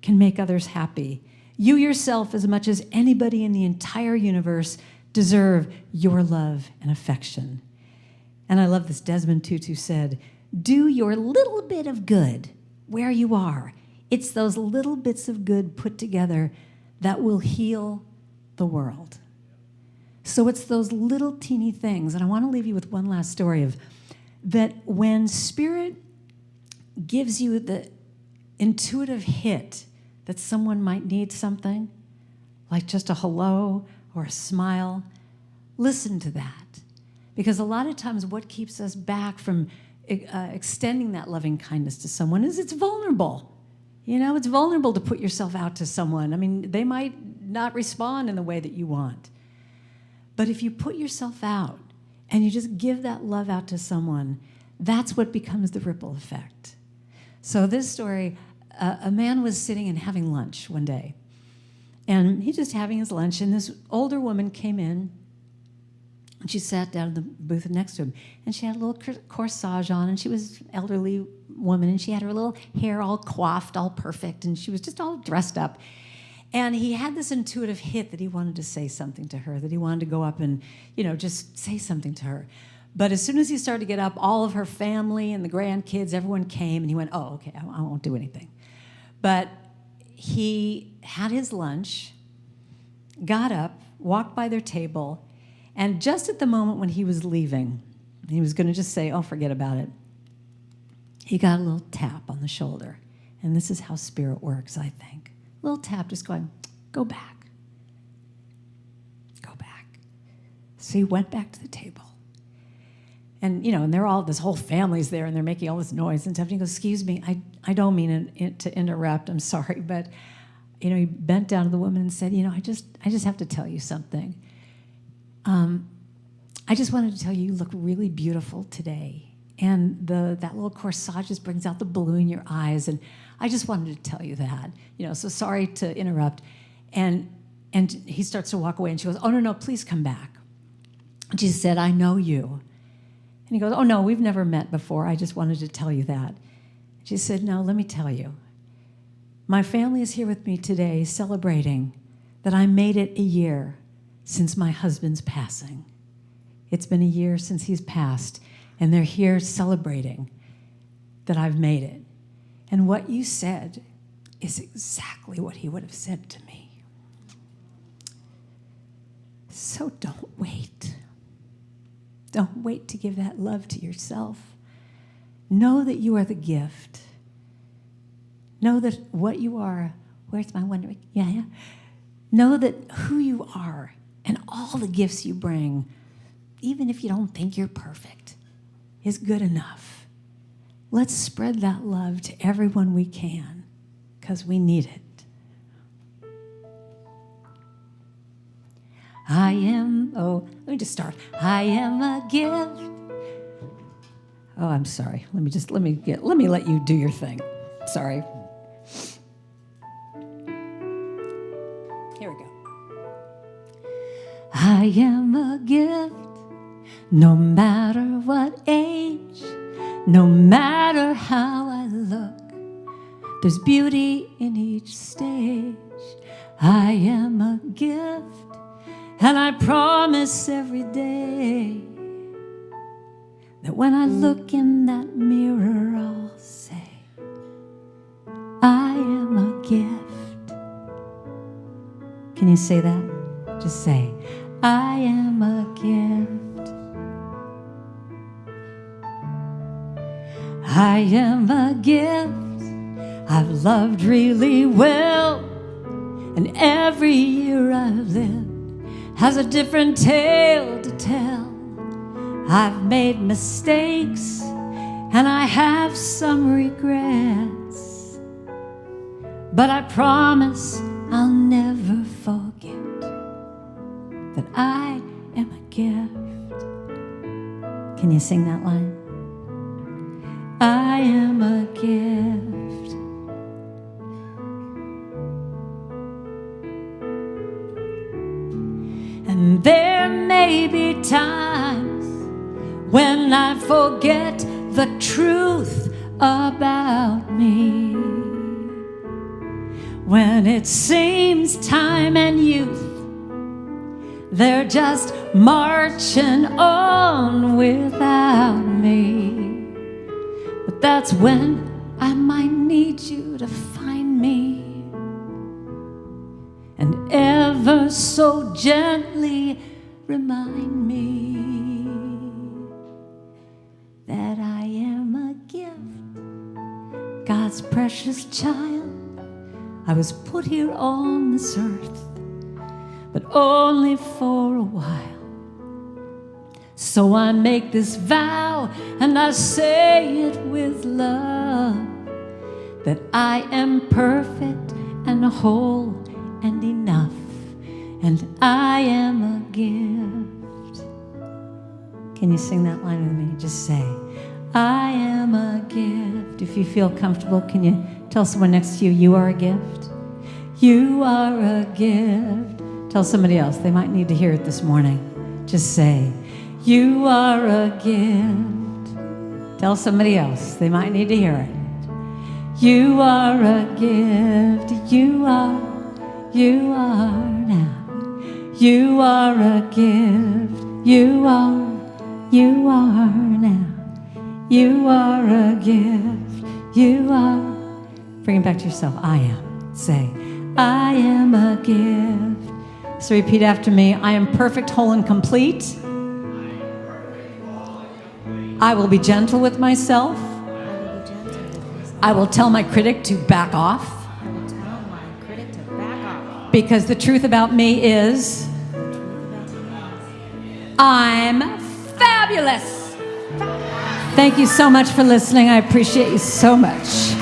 Speaker 2: can make others happy. You yourself, as much as anybody in the entire universe, deserve your love and affection. And I love this. Desmond Tutu said, do your little bit of good where you are. It's those little bits of good put together that will heal the world. So it's those little teeny things. And I want to leave you with one last story of that when Spirit gives you the intuitive hit that someone might need something, like just a hello or a smile, listen to that. Because a lot of times what keeps us back from extending that loving kindness to someone is it's vulnerable. It's vulnerable to put yourself out to someone. I mean, they might not respond in the way that you want. But if you put yourself out and you just give that love out to someone, that's what becomes the ripple effect. So this story, a man was sitting and having lunch one day. And he's just having his lunch, and this older woman came in, and she sat down in the booth next to him. And she had a little corsage on, and she was an elderly woman, and she had her little hair all coiffed, all perfect, and she was just all dressed up. And he had this intuitive hit that he wanted to say something to her, that he wanted to go up and, just say something to her. But as soon as he started to get up, all of her family and the grandkids, everyone came, and he went, oh, okay, I won't do anything. But he had his lunch, got up, walked by their table, and just at the moment when he was leaving, he was going to just say, oh, forget about it, he got a little tap on the shoulder. And this is how Spirit works, I think. A little tap just going, go back. Go back. So he went back to the table. And, and they're all, this whole family's there, and they're making all this noise. And Stephanie goes, excuse me, I don't mean to interrupt, I'm sorry, but, he bent down to the woman and said, I just have to tell you something. I just wanted to tell you look really beautiful today. And that little corsage just brings out the blue in your eyes. And I just wanted to tell you that, so sorry to interrupt. And he starts to walk away, and she goes, oh, no, please come back. And she said, I know you. And he goes, oh, no, we've never met before. I just wanted to tell you that. She said, no, let me tell you. My family is here with me today celebrating that I made it a year since my husband's passing. It's been a year since he's passed, and they're here celebrating that I've made it. And what you said is exactly what he would have said to me. So don't wait. Don't wait to give that love to yourself. Know that you are the gift. Know that what you are, where's my wondering? Yeah. Know that who you are and all the gifts you bring, even if you don't think you're perfect, is good enough. Let's spread that love to everyone we can, because we need it. Let me just start. I am a gift. Oh, I'm sorry. Let me let you do your thing. Sorry. Here we go. I am a gift, no matter what age, no matter how I look. There's beauty in each stage. I am a gift. And I promise every day that when I look in that mirror, I'll say, I am a gift. Can you say that? Just say, I am a gift. I am a gift. I've loved really well, and every year I've lived has a different tale to tell. I've made mistakes, and I have some regrets, but I promise I'll never forget that I am a gift. Can you sing that line? I am a gift. And there may be times when I forget the truth about me, when it seems time and youth, they're just marching on without me. But that's when I might need you to find me, and ever so gently remind me that I am a gift, God's precious child. I was put here on this earth, but only for a while. So I make this vow, and I say it with love, that I am perfect and whole and enough, and I am a gift. Can you sing that line with me? Just say, I am a gift. If you feel comfortable, can you tell someone next to you, you are a gift? You are a gift. Tell somebody else, they might need to hear it this morning. Just say, you are a gift. Tell somebody else, they might need to hear it. You are a gift. You are now. You are a gift. You are now. You are a gift. You are. Bring it back to yourself. I am. Say, I am a gift. So repeat after me. I am perfect, whole, and complete. I will be gentle with myself. I will tell my critic to back off. Because the truth about me is, I'm fabulous. Thank you so much for listening. I appreciate you so much.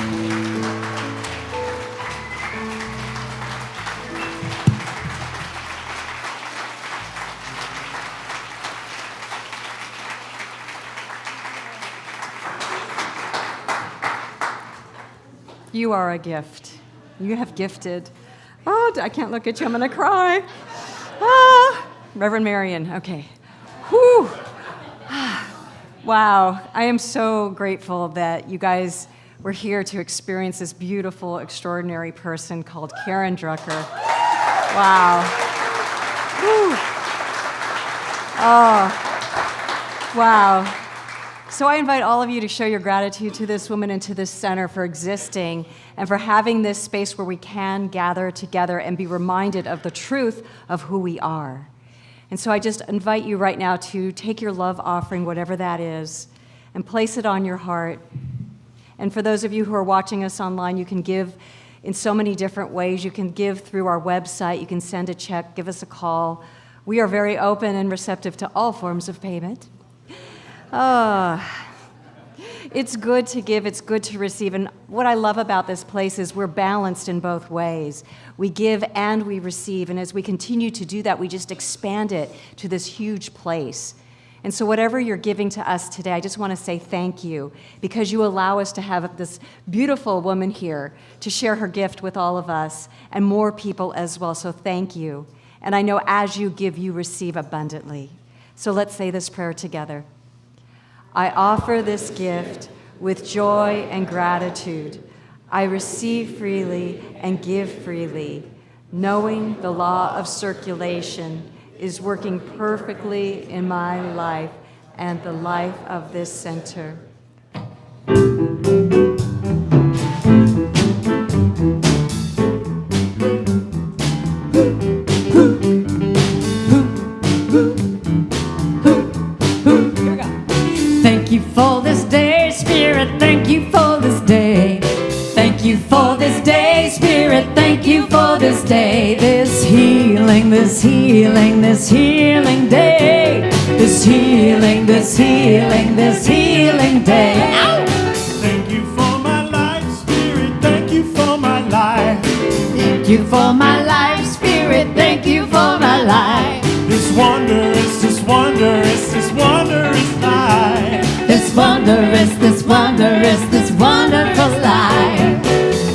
Speaker 1: You are a gift. You have gifted. Oh, I can't look at you. I'm going to cry. Ah, Reverend Marion. Okay. Whew. Wow. I am so grateful that you guys were here to experience this beautiful, extraordinary person called Karen Drucker. Wow. Whew. Oh, wow. So I invite all of you to show your gratitude to this woman and to this center for existing and for having this space where we can gather together and be reminded of the truth of who we are. And so I just invite you right now to take your love offering, whatever that is, and place it on your heart. And for those of you who are watching us online, you can give in so many different ways. You can give through our website. You can send a check, give us a call. We are very open and receptive to all forms of payment. It's good to give, it's good to receive. And what I love about this place is we're balanced in both ways. We give and we receive. And as we continue to do that, we just expand it to this huge place. And so whatever you're giving to us today, I just want to say thank you because you allow us to have this beautiful woman here to share her gift with all of us and more people as well. So thank you. And I know as you give, you receive abundantly. So let's say this prayer together. I offer this gift with joy and gratitude. I receive freely and give freely, knowing the law of circulation is working perfectly in my life and the life of this center.
Speaker 2: Thank you for this day, Spirit. Thank you for this day. Thank you for this day, Spirit. Thank you for this day. This healing, this healing, this healing day. This healing, this healing, this healing day. Ow!
Speaker 7: Thank you for my life, Spirit. Thank you for my life.
Speaker 2: Thank you for my life, Spirit. Thank you for my life.
Speaker 7: This wondrous, this wondrous, this wondrous life.
Speaker 2: This wondrous, this wondrous, this wonderful life.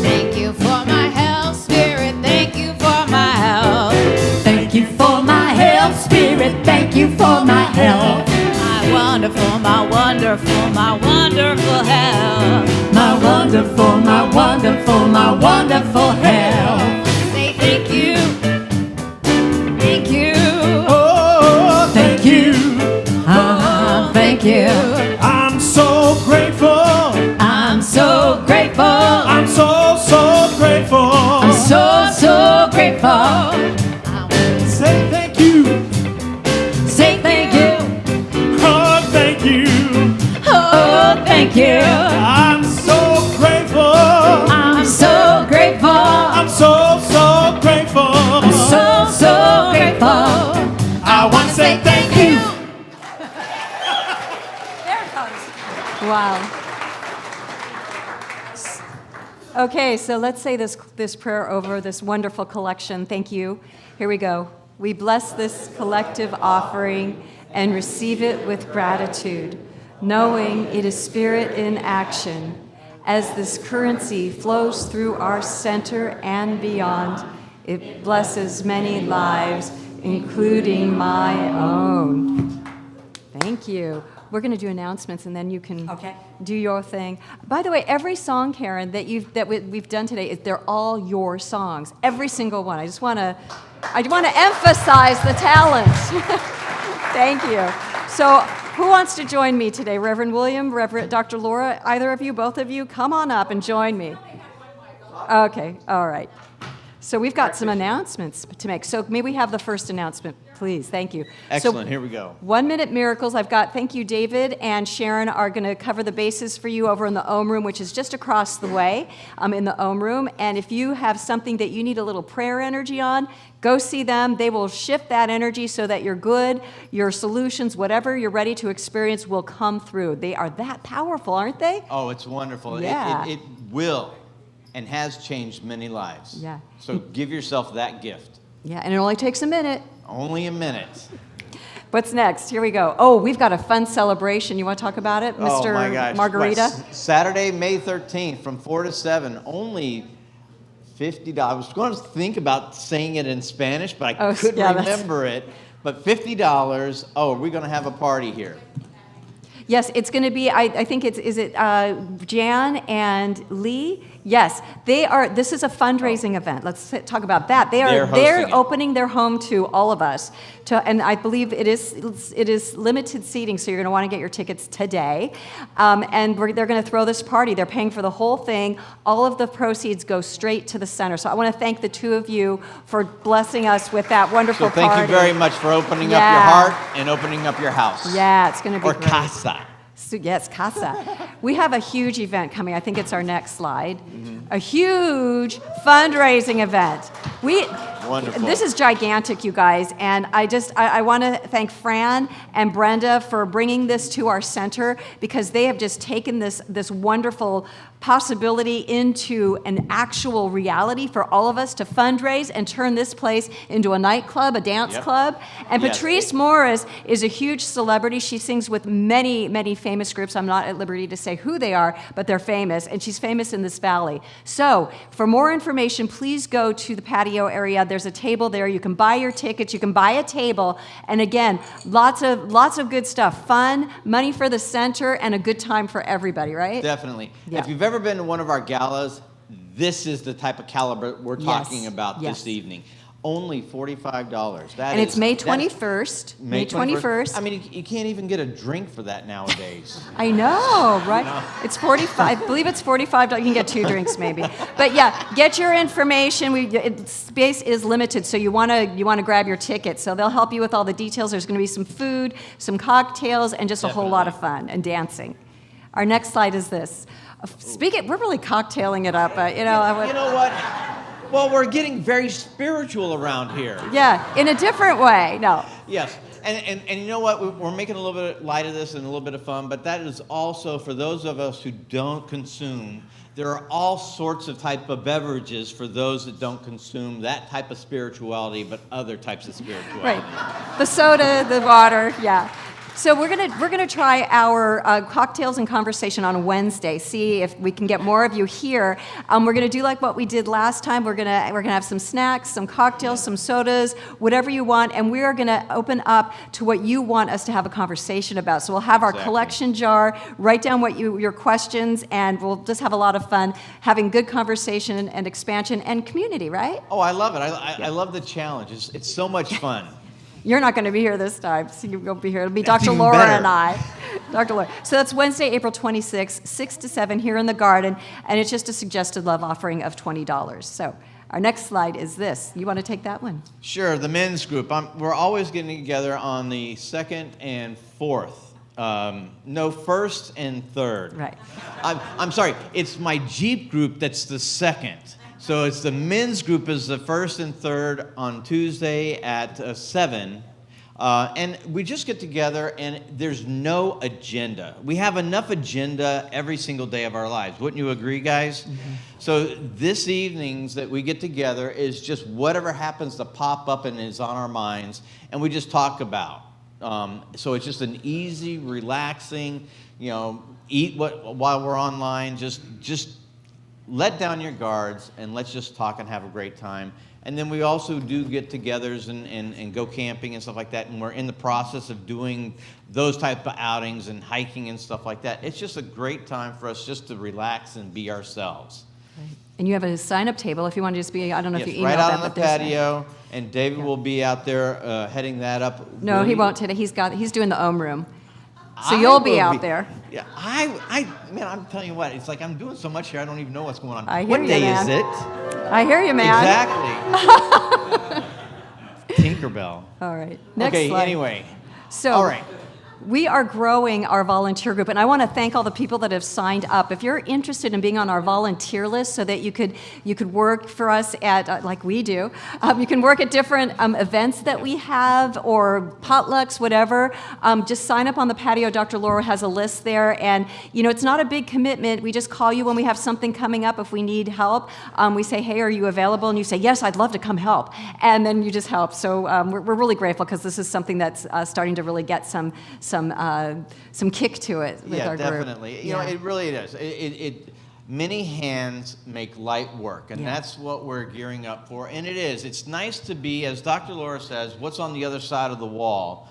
Speaker 8: Thank you for my health, Spirit. Thank you for my health.
Speaker 2: Thank you for my health, Spirit. Thank you for my health.
Speaker 8: My wonderful, my wonderful, my wonderful health.
Speaker 2: My wonderful, my wonderful, my wonderful health.
Speaker 8: Say thank you. Thank you.
Speaker 7: Oh, thank you.
Speaker 2: Thank you.
Speaker 7: I'm so grateful.
Speaker 2: I'm so grateful.
Speaker 7: I'm so grateful.
Speaker 2: I'm so grateful.
Speaker 7: Say thank you.
Speaker 2: Say thank you.
Speaker 7: Oh, thank you.
Speaker 2: Oh, thank you.
Speaker 7: I'm so grateful.
Speaker 2: I'm so grateful.
Speaker 7: I'm so grateful.
Speaker 2: I'm so grateful.
Speaker 7: I want to say thank you.
Speaker 1: Wow. Okay, so let's say this prayer over this wonderful collection. Thank you. Here we go. We bless this collective offering and receive it with gratitude, knowing it is spirit in action. As this currency flows through our center and beyond, it blesses many lives, including my own. Thank you. We're going to do announcements, and then you can do your thing. By the way, every song, Karen, that we've done today, they're all your songs. Every single one. I want to emphasize the talent. Thank you. So, who wants to join me today? Reverend William, Reverend Dr. Laura, either of you, both of you, come on up and join me. Okay, all right. So we've got some announcements to make. So may we have the first announcement, please? Thank you.
Speaker 9: Excellent.
Speaker 1: So,
Speaker 9: Here we go.
Speaker 1: 1 Minute Miracles. I've got, thank you, David and Sharon are going to cover the bases for you over in the Ohm Room, which is just across the way in the Ohm Room. And if you have something that you need a little prayer energy on, go see them. They will shift that energy so that your good, your solutions, whatever you're ready to experience will come through. They are that powerful, aren't they?
Speaker 9: Oh, it's wonderful.
Speaker 1: Yeah.
Speaker 9: It will and has changed many lives.
Speaker 1: Yeah.
Speaker 9: So give yourself that gift.
Speaker 1: Yeah, and it only takes a minute.
Speaker 9: Only a minute.
Speaker 1: What's next? Here we go. Oh, we've got a fun celebration. You want to talk about it, Mr.
Speaker 9: Oh my gosh.
Speaker 1: Margarita?
Speaker 9: What, Saturday, May 13th from 4 to 7. Only $50. I was going to think about saying it in Spanish, but I couldn't remember it. But $50. Oh, are we going to have a party here?
Speaker 1: Yes, it's going to be, I think is it Jan and Lee? Yes, they are. This is a fundraising event. Let's talk about that. They're opening their home to all of us. And I believe it is limited seating, so you're going to want to get your tickets today. And they're going to throw this party. They're paying for the whole thing. All of the proceeds go straight to the center. So I want to thank the two of you for blessing us with that wonderful party.
Speaker 9: So thank you very much for opening up your heart and opening up your house.
Speaker 1: Yeah, it's going to be great.
Speaker 9: Casa.
Speaker 1: So, yes, Casa. We have a huge event coming. I think it's our next slide. A huge fundraising event.
Speaker 9: Wonderful.
Speaker 1: This is gigantic, you guys, and I want to thank Fran and Brenda for bringing this to our center because they have just taken this wonderful possibility into an actual reality for all of us to fundraise and turn this place into a nightclub, a dance club. And Patrice Morris is a huge celebrity. She sings with many, many famous groups. I'm not at liberty to say who they are, but they're famous, and she's famous in this valley. So for more information, please go to the patio area. There's a table there. You can buy your tickets. You can buy a table. And again, lots of good stuff. Fun, money for the center, and a good time for everybody, right?
Speaker 9: Definitely.
Speaker 1: Yeah.
Speaker 9: If you've ever been to one of our galas, this is the type of caliber we're talking about this evening. Only $45.
Speaker 1: And it's May 21st. May 21st.
Speaker 9: I mean, you can't even get a drink for that nowadays.
Speaker 1: I know, right? It's 45. I believe it's $45. You can get 2 drinks maybe. But yeah, get your information. Space is limited, so you want to grab your ticket. So they'll help you with all the details. There's going to be some food, some cocktails, and just a whole lot of fun and dancing. Our next slide is this. We're really cocktailing it up.
Speaker 9: You know what? Well, we're getting very spiritual around here.
Speaker 1: Yeah, in a different way. No.
Speaker 9: Yes. And you know what? We're making a little bit light of this and a little bit of fun, but that is also for those of us who don't consume. There are all sorts of type of beverages for those that don't consume that type of spirituality, but other types of spirituality.
Speaker 1: Right. The soda, the water, yeah. So we're gonna try our cocktails and conversation on Wednesday. See if we can get more of you here. We're gonna do like what we did last time. We're gonna have some snacks, some cocktails, some sodas, whatever you want, and we are gonna open up to what you want us to have a conversation about. So we'll have our collection jar. Write down what your questions, and we'll just have a lot of fun having good conversation and expansion and community. Right?
Speaker 9: Oh, I love it. I love the challenge. It's so much fun.
Speaker 1: You're not going to be here this time, so you won't be here. It'll be Dr. Laura and I. Dr. Laura. So that's Wednesday, April 26th, 6 to 7 here in the garden, and it's just a suggested love offering of $20. So our next slide is this. You want to take that one?
Speaker 9: Sure, the men's group. We're always getting together on the 2nd and 4th. No, 1st and 3rd.
Speaker 1: Right.
Speaker 9: I'm sorry, it's my Jeep group that's the 2nd. So it's the men's group is the 1st and 3rd on Tuesday at 7. And we just get together and there's no agenda. We have enough agenda every single day of our lives. Wouldn't you agree, guys? Mm-hmm. So this evenings that we get together is just whatever happens to pop up and is on our minds, and we just talk about. So it's just an easy, relaxing, eat while we're online, just let down your guards and let's just talk and have a great time. And then we also do get-togethers and go camping and stuff like that, and we're in the process of doing those type of outings and hiking and stuff like that. It's just a great time for us just to relax and be ourselves.
Speaker 1: Right. And you have a sign-up table if you want to just be, I don't know if you emailed
Speaker 9: right out
Speaker 1: that,
Speaker 9: on the patio, and David will be out there heading that up.
Speaker 1: No, he won't today. He's doing the Ohm Room. So you'll be out there.
Speaker 9: Yeah, man, I'm telling you what, it's like I'm doing so much here, I don't even know what's going on.
Speaker 1: I hear
Speaker 9: What
Speaker 1: you,
Speaker 9: day
Speaker 1: man.
Speaker 9: is it?
Speaker 1: I hear you, man.
Speaker 9: Exactly. Tinkerbell.
Speaker 1: All right. Next
Speaker 9: Okay,
Speaker 1: slide.
Speaker 9: anyway.
Speaker 1: So
Speaker 9: All right.
Speaker 1: we are growing our volunteer group, and I want to thank all the people that have signed up. If you're interested in being on our volunteer list so that you could work for us at, like we do, you can work at different events that we have or potlucks, whatever, just sign up on the patio. Dr. Laura has a list there, and it's not a big commitment. We just call you when we have something coming up if we need help. We say, hey, are you available? And you say, yes, I'd love to come help. And then you just help. So we're really grateful because this is something that's starting to really get some kick to it with our group.
Speaker 9: Definitely. You know, it really is. Many hands make light work, and that's what we're gearing up for. And it is. It's nice to be, as Dr. Laura says, what's on the other side of the wall.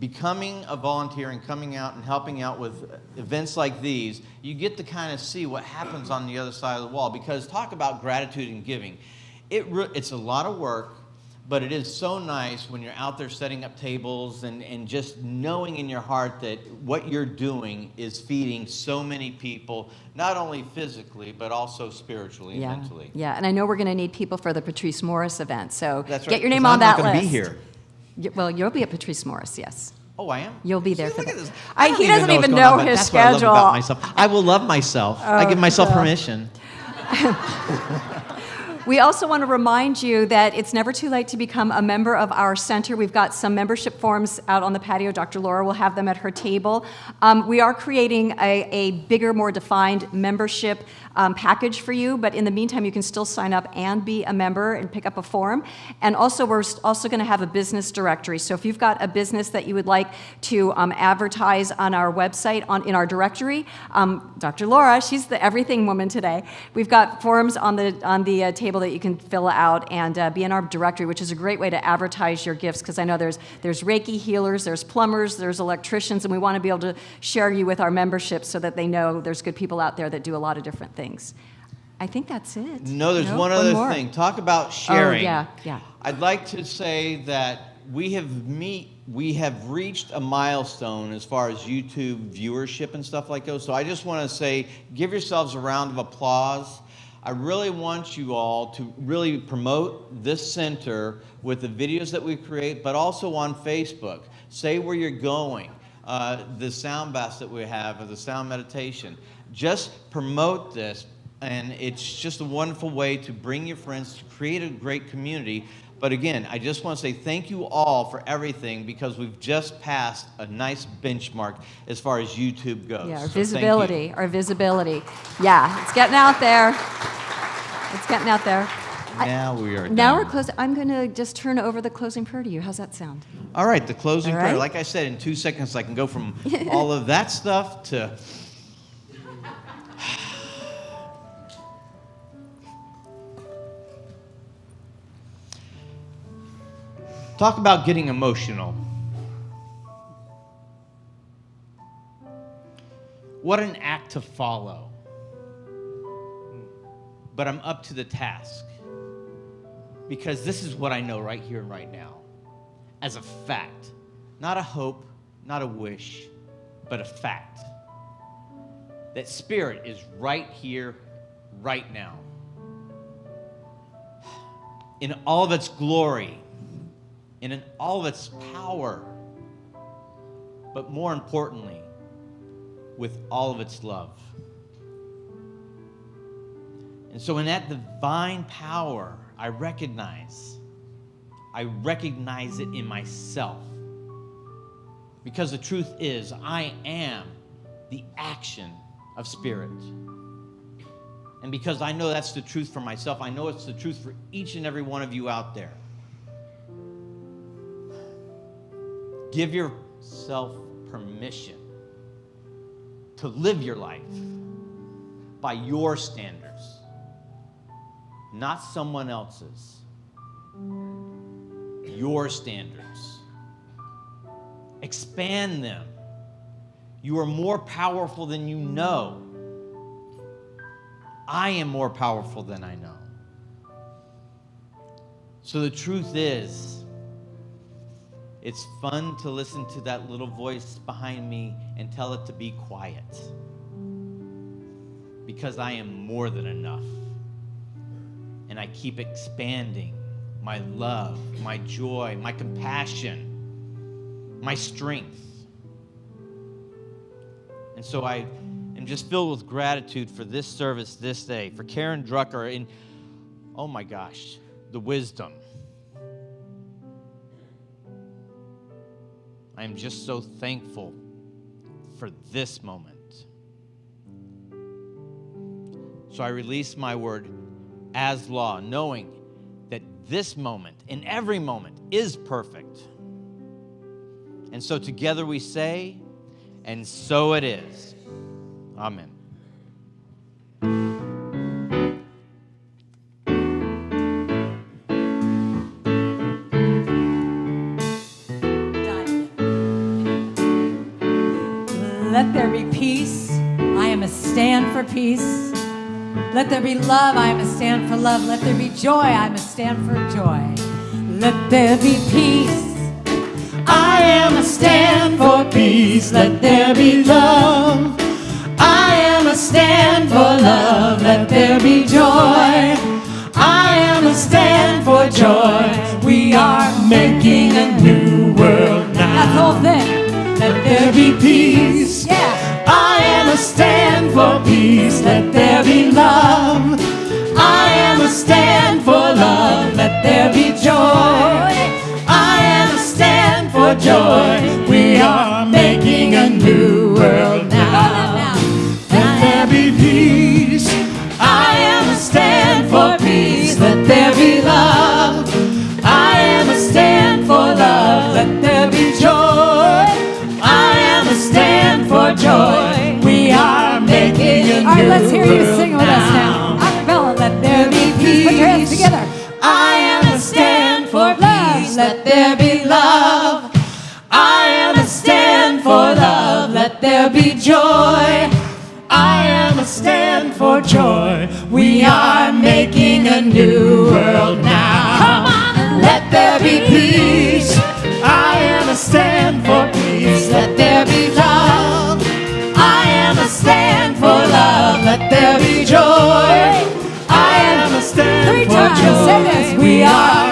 Speaker 9: Becoming a volunteer and coming out and helping out with events like these, you get to kind of see what happens on the other side of the wall. Because talk about gratitude and giving. It's a lot of work. But it is so nice when you're out there setting up tables and just knowing in your heart that what you're doing is feeding so many people, not only physically, but also spiritually and mentally.
Speaker 1: Yeah, and I know we're going to need people for the Patrice Morris event, so
Speaker 9: That's right,
Speaker 1: get your name
Speaker 9: 'cause
Speaker 1: on that
Speaker 9: I'm not
Speaker 1: list.
Speaker 9: going to be here.
Speaker 1: Well, you'll be at Patrice Morris, yes.
Speaker 9: Oh, I am?
Speaker 1: You'll be there
Speaker 9: See,
Speaker 1: for
Speaker 9: look
Speaker 1: that.
Speaker 9: at this.
Speaker 1: He doesn't even
Speaker 9: what's going
Speaker 1: know
Speaker 9: on, but
Speaker 1: his
Speaker 9: that's what I love
Speaker 1: schedule.
Speaker 9: about myself. I will love myself. I give myself permission.
Speaker 1: We also want to remind you that it's never too late to become a member of our center. We've got some membership forms out on the patio. Dr. Laura will have them at her table. We are creating a bigger, more defined membership package for you, but in the meantime, you can still sign up and be a member and pick up a form. And also, we're also going to have a business directory. So if you've got a business that you would like to advertise on our website, in our directory, Dr. Laura, she's the everything woman today. We've got forms on the table that you can fill out and be in our directory, which is a great way to advertise your gifts, because I know there's Reiki healers, there's plumbers, there's electricians, and we want to be able to share you with our membership so that they know there's good people out there that do a lot of different things. I think that's it.
Speaker 9: No, there's one other thing. Talk about sharing.
Speaker 1: Oh, yeah.
Speaker 9: I'd like to say that we have reached a milestone as far as YouTube viewership and stuff like those. So I just want to say, give yourselves a round of applause. I really want you all to really promote this center with the videos that we create, but also on Facebook. Say where you're going. The sound baths that we have, or the sound meditation. Just promote this, and it's just a wonderful way to bring your friends, to create a great community. But again, I just want to say thank you all for everything, because we've just passed a nice benchmark as far as YouTube goes.
Speaker 1: Yeah,
Speaker 9: So
Speaker 1: visibility. Yeah, it's getting out there. It's getting out there.
Speaker 9: Now we are
Speaker 1: Now
Speaker 9: done.
Speaker 1: we're closing. I'm going to just turn over the closing prayer to you. How's that sound?
Speaker 9: All right, the closing
Speaker 1: All
Speaker 9: prayer.
Speaker 1: right.
Speaker 9: Like I said, in 2 seconds, I can go from all of that stuff to... Talk about getting emotional. What an act to follow. But I'm up to the task, because this is what I know right here and right now, as a fact. Not a hope, not a wish, but a fact. That Spirit is right here, right now. In all of its glory, and in all of its power, but more importantly, with all of its love. And so in that divine power, I recognize it in myself. Because the truth is, I am the action of Spirit. And because I know that's the truth for myself, I know it's the truth for each and every one of you out there. Give yourself permission to live your life by your standards, not someone else's. Your standards. Expand them. You are more powerful than you know. I am more powerful than I know. So the truth is, It's fun to listen to that little voice behind me and tell it to be quiet. Because I am more than enough. And I keep expanding my love, my joy, my compassion, my strength. And so I am just filled with gratitude for this service this day, for Karen Drucker, and oh my gosh, the wisdom. I am just so thankful for this moment. So I release my word as law, knowing that this moment, in every moment, is perfect. And so together we say, and so it is. Amen.
Speaker 2: Let there be peace. I am a stand for peace. Let there be love. I am a stand for love. Let there be joy. I am a stand for joy. Let there be peace.
Speaker 7: I am a stand for peace. Let there be love. I am a stand for love. Let there be joy. I am a stand for joy. We are making a new world now.
Speaker 2: That's the whole thing.
Speaker 7: Let there be peace.
Speaker 2: Yeah.
Speaker 7: I am a stand for peace. Let there be love. I am a stand for love. Let there be joy. I am a stand for joy. We are making a new world now. Let there be peace. I am a stand for peace. Let there be love. I am a stand for love. Let there be joy. I am a stand for joy. We are making a new world now.
Speaker 2: All right, let's hear you sing with us now. Acapella, let there be peace. Put your hands together.
Speaker 7: I am a stand for peace. Let there be love. I am a stand for love. Let there be joy. I am a stand for joy. We are making a new world now. Come on. Let there be peace. I am a stand for peace. Let there be love. I am a stand for love. Let there be joy. I am a stand
Speaker 2: Three
Speaker 7: for
Speaker 2: times.
Speaker 7: joy.
Speaker 2: Say this.
Speaker 7: We are